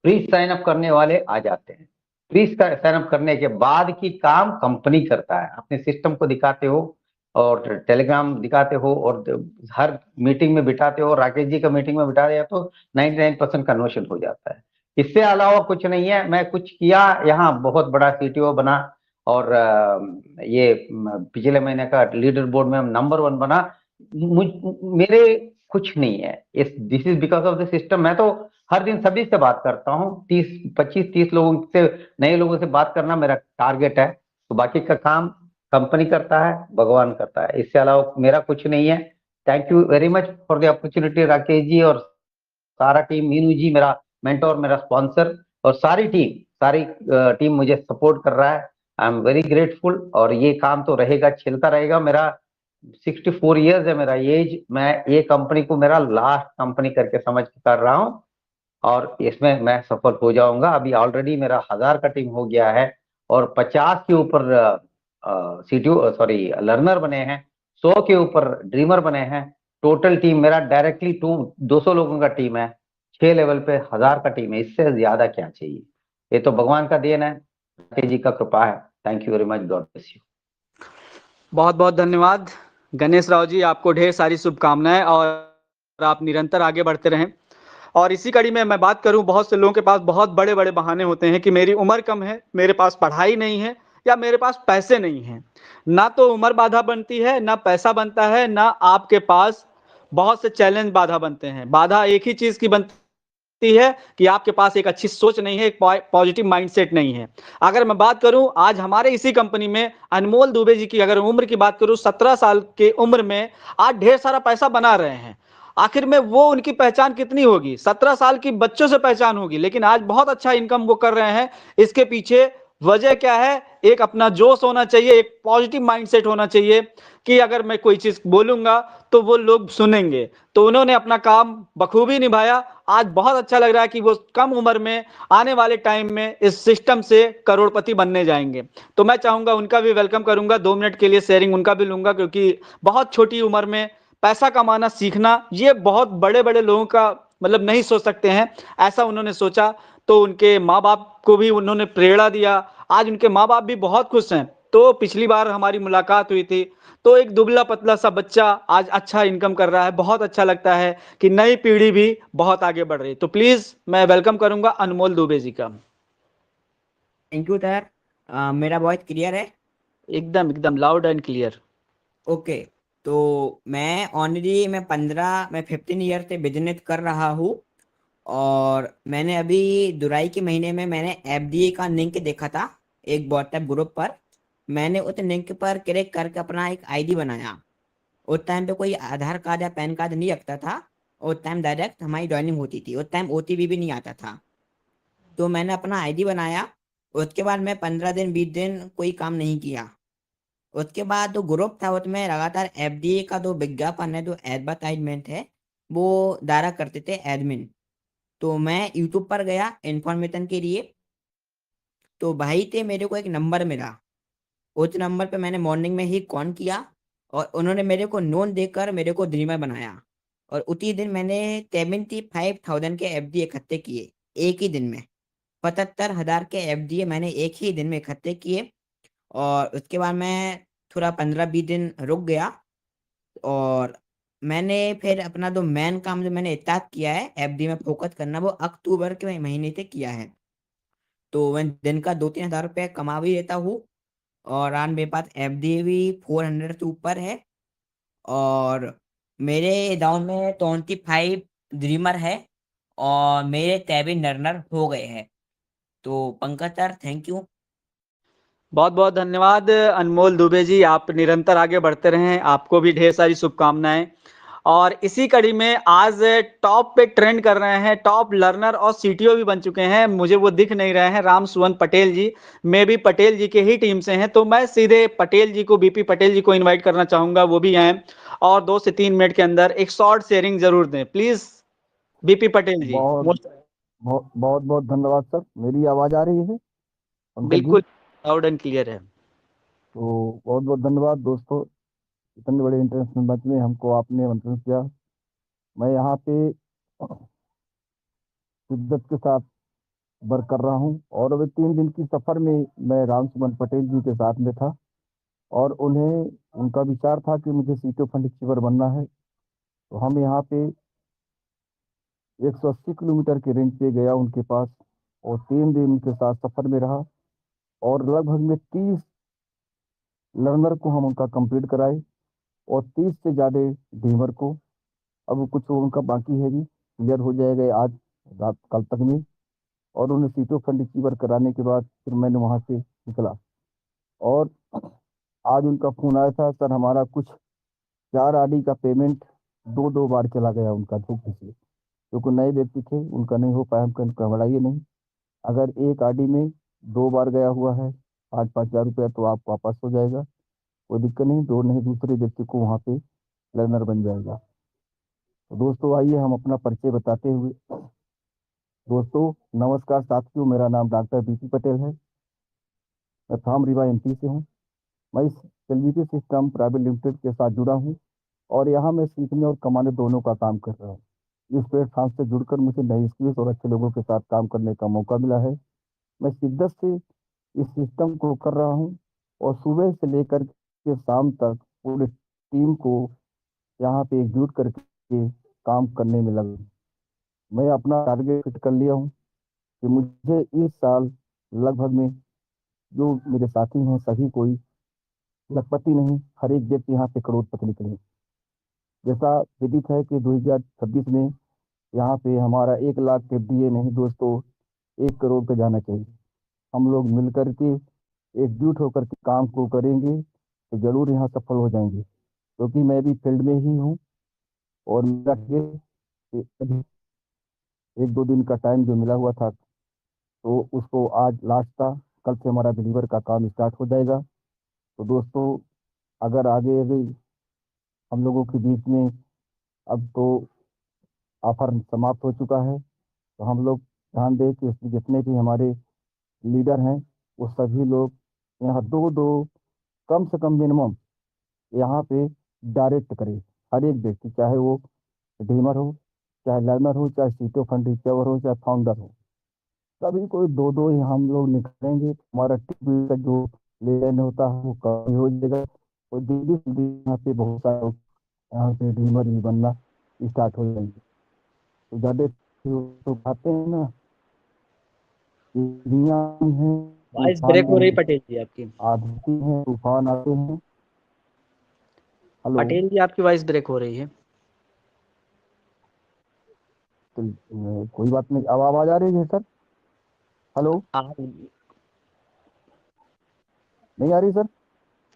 प्री साइन अप करने वाले आ जाते हैं, प्री साइन अप करने के बाद की काम कंपनी करता है। अपने सिस्टम को दिखाते हो और टेलीग्राम दिखाते हो और हर मीटिंग में बिठाते हो। राकेश जी का मीटिंग में बिठा दिया तो 99% कन्वर्शन हो जाता है। इससे अलावा कुछ नहीं है। मैं कुछ किया, यहाँ बहुत बड़ा सीटीओ बना और ये पिछले महीने का लीडर बोर्ड में नंबर 1 बना। मेरे कुछ नहीं है, this is because of the system. मैं तो हर दिन सभी से बात करता हूँ, 25-30 लोगों से, नए लोगों से बात करना मेरा टारगेट है। तो बाकी का काम कंपनी करता है, भगवान करता है, इससे अलावा मेरा कुछ नहीं है। Thank you very much for the opportunity Rakesh ji और सारा टीम, मीनू जी मेरा मेंटोर, मेरा स्पॉन्सर, और सारी टीम मुझे सपोर्ट कर रहा है। I am very grateful. और ये काम तो रहेगा, चलता रहेगा। मेरा 64 ईयर्स है मेरा एज। मैं ये कंपनी को मेरा लास्ट कंपनी करके समझ के कर रहा हूँ और इसमें मैं सफल हो जाऊंगा। अभी ऑलरेडी मेरा 1000 का टीम हो गया है और 50 के ऊपर लर्नर बने हैं, 100 के ऊपर ड्रीमर बने हैं। टोटल टीम मेरा डायरेक्टली 200 लोगों का टीम है, 6 लेवल पे 1000 का टीम है, इससे ज्यादा क्या चाहिए। ये तो भगवान का देन है, राकेश जी का कृपा है। Thank you very much, God bless you. बहुत बहुत धन्यवाद गणेश राव जी, आपको ढेर सारी शुभकामनाएं और आप निरंतर आगे बढ़ते रहें। और इसी कड़ी में मैं बात करूं, बहुत से लोगों के पास बहुत बड़े बड़े बहाने होते हैं कि मेरी उम्र कम है, मेरे पास पढ़ाई नहीं है, या मेरे पास पैसे नहीं हैं। ना तो उम्र बाधा बनती है, ना पैसा बनता है, ना आपके पास बहुत से चैलेंज बाधा बनते हैं। बाधा एक ही चीज की बनती है कि आपके पास एक अच्छी सोच नहीं है, एक पॉजिटिव माइंडसेट नहीं है। अगर मैं बात करूं, आज हमारे इसी कंपनी में अनमोल दुबे जी की अगर उम्र की बात करूं, 17 साल के उम्र में आज ढेर सारा पैसा बना रहे हैं। आखिर में वो उनकी पहचान कितनी होगी? 17 साल की बच्चों से पहचान होगी, लेकिन आज बहुत अच्छा इनकम वो कर रहे हैं। इसके पीछे वजह क्या है? एक अपना जोश होना चाहिए, एक पॉजिटिव माइंडसेट होना चाहिए कि अगर मैं कोई चीज बोलूंगा तो वो लोग सुनेंगे। तो उन्होंने अपना काम बखूबी निभाया। आज बहुत अच्छा लग रहा है कि वो कम उम्र में आने वाले टाइम में इस सिस्टम से करोड़पति बनने जाएंगे। तो मैं चाहूंगा उनका भी वेलकम करूंगा, 2 मिनट के लिए शेयरिंग उनका भी लूंगा, क्योंकि बहुत छोटी उम्र में पैसा कमाना सीखना ये बहुत बड़े बड़े लोगों का मतलब नहीं सोच सकते हैं, ऐसा उन्होंने सोचा। तो उनके माँ बाप को भी उन्होंने प्रेरणा दिया। आज उनके माँ बाप भी बहुत खुश हैं। तो पिछली बार हमारी मुलाकात हुई थी, तो एक दुबला पतला सा बच्चा आज अच्छा इनकम कर रहा है। बहुत अच्छा लगता है कि नई पीढ़ी भी बहुत आगे बढ़ रही है। तो प्लीज मैं वेलकम करूंगा अनमोल दुबे जी का। Thank you sir. मेरा वॉइस क्लियर है? एकदम एकदम लाउड एंड क्लियर। ओके। तो मैं 15 ईयर से बिजनेस कर रहा हूँ। और मैंने अभी जुलाई के महीने में मैंने एफडीए का लिंक देखा था एक व्हाट्सएप ग्रुप पर। मैंने उस लिंक पर क्लिक करके अपना एक आईडी बनाया। उस टाइम पे कोई आधार कार्ड या पैन कार्ड नहीं रखता था। उस टाइम डायरेक्ट हमारी ज्वाइनिंग होती थी। उस टाइम ओटीपी भी नहीं आता था। तो मैंने अपना आईडी बनाया। उसके बाद मैं 15 दिन 20 दिन कोई काम नहीं किया। उसके बाद जो ग्रुप था उसमें लगातार एफडीए का जो विज्ञापन है, जो एडवर्टाइजमेंट है, वो डाला करते थे एडमिन। तो मैं यूट्यूब पर गया इंफॉर्मेशन के लिए। तो भाई थे, मेरे को एक नंबर मिला। उस नंबर पे मैंने मॉर्निंग में ही कॉल किया और उन्होंने मेरे को नोन देकर मेरे को ड्रीमर बनाया। और उसी दिन मैंने 75,000 के एफडी इकट्ठे किए एक ही दिन में। 75,000 के एफडी मैंने एक ही दिन में इकट्ठे किए। और उसके बाद मैं थोड़ा 15-20 दिन रुक गया। और मैंने फिर अपना जो मेन काम जो मैंने स्टार्ट किया है एफडी में फोकस करना, वो अक्टूबर के महीने से किया है। तो मैं दिन का 2-3 हज़ार रुपये कमा भी लेता हूँ। और आज मेरे पास एफडी भी 400 से ऊपर है। और मेरे गाँव में 25 ड्रीमर है और मेरे 23 लर्नर हो गए हैं। तो पंकज सर, थैंक यू। बहुत बहुत धन्यवाद अनमोल दुबे जी, आप निरंतर आगे बढ़ते रहें, आपको भी ढेर सारी शुभकामनाएं। और इसी कड़ी में आज टॉप पे ट्रेंड कर रहे हैं, टॉप लर्नर और सीटीओ भी बन चुके हैं। मुझे वो दिख नहीं रहे हैं, राम सुवन पटेल जी। मैं भी पटेल जी के ही टीम से हैं, तो मैं सीधे पटेल जी को, बीपी पटेल जी को इन्वाइट करना चाहूंगा, वो भी आए और 2 से 3 मिनट के अंदर एक शॉर्ट शेयरिंग जरूर दें प्लीज। बीपी पटेल जी। बहुत बहुत बहुत बहुत धन्यवाद सर। मेरी आवाज आ रही है पंकज जी? बिल्कुल लाउड एंड क्लियर है। तो बहुत बहुत धन्यवाद दोस्तों, इतने बड़े इंटरनेशनल मंच में हमको आपने आमंत्रण किया। मैं यहाँ पे शिद्दत के साथ वर्क कर रहा हूँ और अभी 3 दिन की सफर में मैं राम सुमन पटेल जी के साथ में था और उनका विचार था कि मुझे सीटो फंड अचीवर बनना है। तो हम यहाँ पे 180 किलोमीटर के रेंज पे गया उनके पास और 3 दिन उनके साथ सफर में रहा और लगभग में 30 लर्नर को हम उनका कंप्लीट कराए और 30 से ज़्यादा ड्रीमर को। अब कुछ उनका बाकी है भी, क्लियर हो जाएगा आज रात कल तक में। और उन्हें सीटों फंड अचीवर कराने के बाद फिर मैंने वहाँ से निकला और आज उनका फोन आया था, सर हमारा कुछ 4 आरडी का पेमेंट 2 बार चला गया उनका धोखे से, क्योंकि नए व्यक्ति थे, उनका नहीं हो पाया। हम घबराइए नहीं, अगर एक आरडी में 2 बार गया हुआ है 5-5 हज़ार रुपया तो आप वापस हो जाएगा, कोई दिक्कत नहीं। दो नहीं दूसरे व्यक्ति को वहाँ पे लर्नर बन जाएगा। तो दोस्तों आइए हम अपना परिचय बताते हुए। दोस्तों नमस्कार साथियों, मेरा नाम डॉक्टर बीपी पटेल है। मैं थाम रीवा एमपी से हूँ मैं इस एलवीटी सिस्टम प्राइवेट लिमिटेड के साथ जुड़ा हूँ और यहाँ मैं सीखने और कमाने दोनों का काम कर रहा हूँ। इस प्लेटफॉर्म से जुड़कर मुझे नई स्किल्स और अच्छे लोगों के साथ काम करने का मौका मिला है। मैं शिद्दत से इस सिस्टम को कर रहा हूँ और सुबह से लेकर के शाम तक पूरी टीम को यहाँ पे एकजुट करके काम करने में लगा। मैं अपना टारगेट फिट कर लिया हूँ कि मुझे इस साल लगभग में जो मेरे साथी हैं सभी कोई लखपति नहीं, हर एक व्यक्ति यहाँ पे करोड़पति निकले। जैसा विदित है कि 2026 में यहाँ पे हमारा 1 लाख एफडीए नहीं दोस्तों 1 करोड़ पे जाना चाहिए। हम लोग मिलकर के एकजुट होकर के काम को करेंगे तो जरूर यहाँ सफल हो जाएंगे, क्योंकि मैं भी फील्ड में ही हूँ और मेरा अभी 1-2 दिन का टाइम जो मिला हुआ था तो उसको आज लास्ट था, कल से हमारा डिलीवर का काम स्टार्ट हो जाएगा। तो दोस्तों अगर आगे हम लोगों के बीच में अब तो ऑफर समाप्त हो चुका है, तो हम लोग ध्यान दें कि इसमें जितने भी हमारे लीडर हैं वो सभी लोग यहाँ 2-2 कम से कम मिनिमम यहाँ पे डायरेक्ट करें। हर एक व्यक्ति चाहे वो डीमर हो, चाहे लर्नर हो, चाहे सीटो फंड रिकवर हो, चाहे फाउंडर हो, सभी कोई 2-2 ही हम लोग निकलेंगे। हमारा टीम का जो लेन होता है वो कम हो जाएगा और धीरे यहाँ पे बहुत सारे यहाँ पे डीमर भी बनना स्टार्ट हो जाएंगे। तो ज़्यादा तो आते हैं ना, है वॉइस ब्रेक हो रही पटेल जी आपकी। आती हैं, तूफान आते हैं। हेलो पटेल जी आपकी वॉइस ब्रेक हो रही है। तो कोई बात नहीं, अब आवाज आ रही है सर? हेलो नहीं आ रही सर?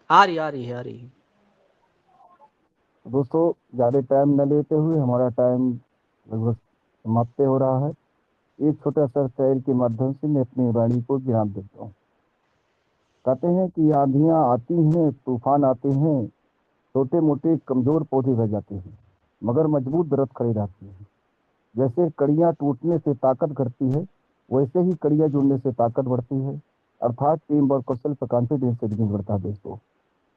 आ रही है। दोस्तों ज़्यादा टाइम न लेते हुए हमारा टाइम लगभग समाप्त हो रहा है। एक छोटा सा शेर के माध्यम से मैं अपनी वाणी को विराम देता हूँ। कहते हैं कि आंधियाँ आती हैं, तूफान आते हैं, छोटे मोटे कमजोर पौधे बह जाते हैं, मगर मजबूत दरख्त खड़े रहते हैं। जैसे कड़ियाँ टूटने से ताकत घटती है, वैसे ही कड़ियाँ जुड़ने से ताकत बढ़ती है, अर्थात टीम वर्क और सेल्फ कॉन्फिडेंस से बिजनेस बढ़ता है दोस्तों।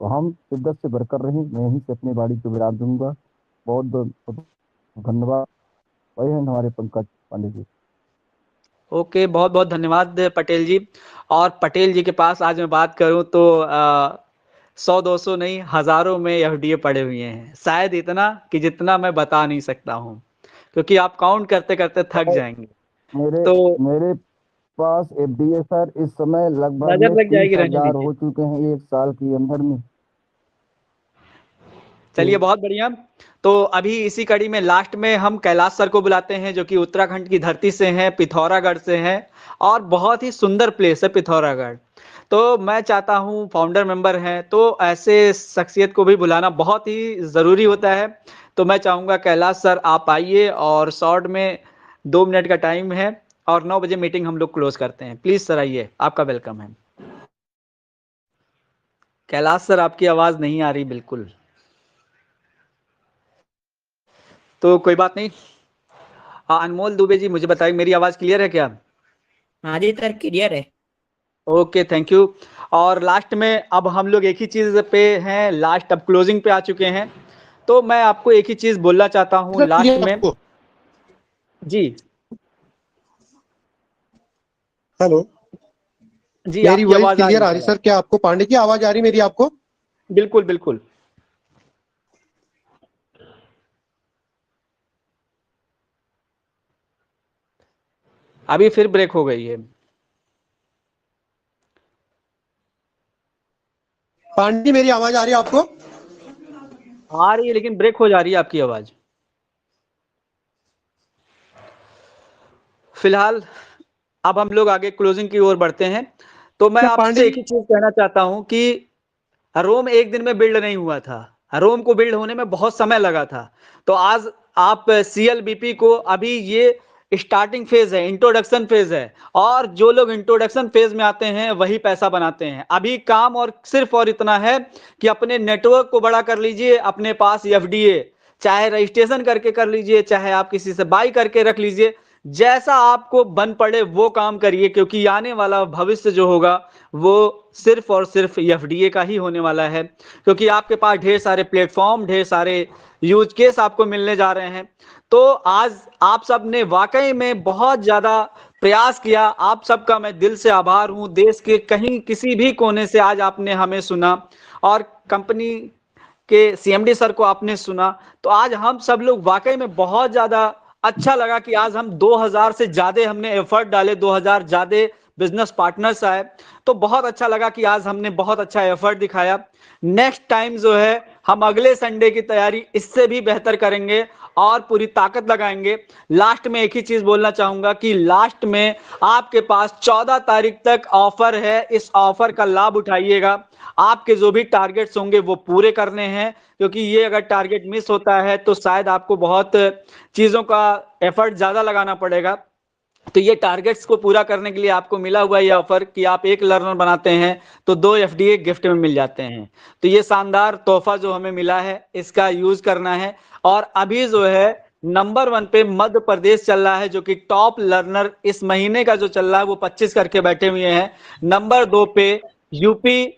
तो हम शिद्दत से बरकर रहें। मैं यहीं से अपनी बाड़ी को विराम दूंगा। बहुत बहुत धन्यवाद। वही हैं हमारे पंकज पांडे जी। ओके, बहुत बहुत धन्यवाद पटेल जी। और पटेल जी के पास आज मैं बात करूं तो 100-200 नहीं, हजारों में एफडीए पड़े हुए हैं, शायद इतना कि जितना मैं बता नहीं सकता हूं, क्योंकि आप काउंट करते करते थक जाएंगे। मेरे पास एफडीए सर इस समय लगभग नजर लग जाएगी, 30,000 हो चुके हैं 1 साल के अंदर में। चलिए बहुत बढ़िया। तो अभी इसी कड़ी में लास्ट में हम कैलाश सर को बुलाते हैं, जो कि उत्तराखंड की धरती से हैं, पिथौरागढ़ से हैं और बहुत ही सुंदर प्लेस है पिथौरागढ़। तो मैं चाहता हूं, फाउंडर मेंबर हैं तो ऐसे शख्सियत को भी बुलाना बहुत ही जरूरी होता है। तो मैं चाहूंगा कैलाश सर आप आइए और शॉर्ट में 2 मिनट का टाइम है और 9 बजे मीटिंग हम लोग क्लोज करते हैं। प्लीज सर आइए, आपका वेलकम है। कैलाश सर आपकी आवाज नहीं आ रही बिल्कुल, तो कोई बात नहीं। अनमोल दुबे जी मुझे बताइए, मेरी आवाज क्लियर है क्या? हाँ जी सर, क्लियर है। Okay, thank you. और लास्ट में अब हम लोग एक ही चीज पे हैं, लास्ट अब क्लोजिंग पे आ चुके हैं। तो मैं आपको एक ही चीज बोलना चाहता हूँ लास्ट में जी। हेलो जी मेरी आपकी वॉइस आवाज क्लियर आ रही सर? क्या आपको पांडे की आवाज आ रही मेरी आपको? बिल्कुल बिल्कुल। अभी फिर ब्रेक हो गई है। पांडे मेरी आवाज आ रही है आपको? आ रही है लेकिन ब्रेक हो जा रही है आपकी आवाज। फिलहाल अब हम लोग आगे क्लोजिंग की ओर बढ़ते हैं। तो मैं आपसे एक ही चीज कहना चाहता हूं कि रोम एक दिन में बिल्ड नहीं हुआ था, रोम को बिल्ड होने में बहुत समय लगा था। तो आज आप सीएलबीपी को अभी ये स्टार्टिंग फेज है, इंट्रोडक्शन फेज है, और जो लोग इंट्रोडक्शन फेज में आते हैं वही पैसा बनाते हैं। अभी काम और सिर्फ और इतना है कि अपने नेटवर्क को बड़ा कर लीजिए, अपने पास एफडीए चाहे रजिस्ट्रेशन करके कर लीजिए, चाहे आप किसी से बाई करके रख लीजिए। जैसा आपको बन पड़े वो काम करिए, क्योंकि आने वाला भविष्य जो होगा वो सिर्फ और सिर्फ एफडीए का ही होने वाला है, क्योंकि आपके पास ढेर सारे प्लेटफॉर्म, ढेर सारे यूज केस आपको मिलने जा रहे हैं। तो आज आप सब ने वाकई में बहुत ज्यादा प्रयास किया, आप सबका मैं दिल से आभार हूं। देश के कहीं किसी भी कोने से आज आपने हमें सुना और कंपनी के सीएमडी सर को आपने सुना, तो आज हम सब लोग वाकई में बहुत ज्यादा अच्छा लगा कि आज हम 2000 से ज्यादा हमने एफर्ट डाले, 2000 ज्यादा बिजनेस पार्टनर्स आए, तो बहुत अच्छा लगा कि आज हमने बहुत अच्छा एफर्ट दिखाया। नेक्स्ट टाइम जो है हम अगले संडे की तैयारी इससे भी बेहतर करेंगे और पूरी ताकत लगाएंगे। लास्ट में एक ही चीज बोलना चाहूंगा कि लास्ट में आपके पास 14 तारीख तक ऑफर है, इस ऑफर का लाभ उठाइएगा। आपके जो भी टारगेट्स होंगे वो पूरे करने हैं, क्योंकि ये अगर टारगेट मिस होता है तो शायद आपको बहुत चीजों का एफर्ट ज्यादा लगाना पड़ेगा। तो ये टारगेट्स को पूरा करने के लिए आपको मिला हुआ ये ऑफर कि आप 1 लर्नर बनाते हैं तो 2 एफडीए गिफ्ट में मिल जाते हैं। तो ये शानदार तोहफा जो हमें मिला है इसका यूज करना है। और अभी जो है नंबर 1 पे मध्य प्रदेश चल रहा है, जो कि टॉप लर्नर इस महीने का जो चल रहा है वो 25 करके बैठे हुए हैं। नंबर 2 पे यूपी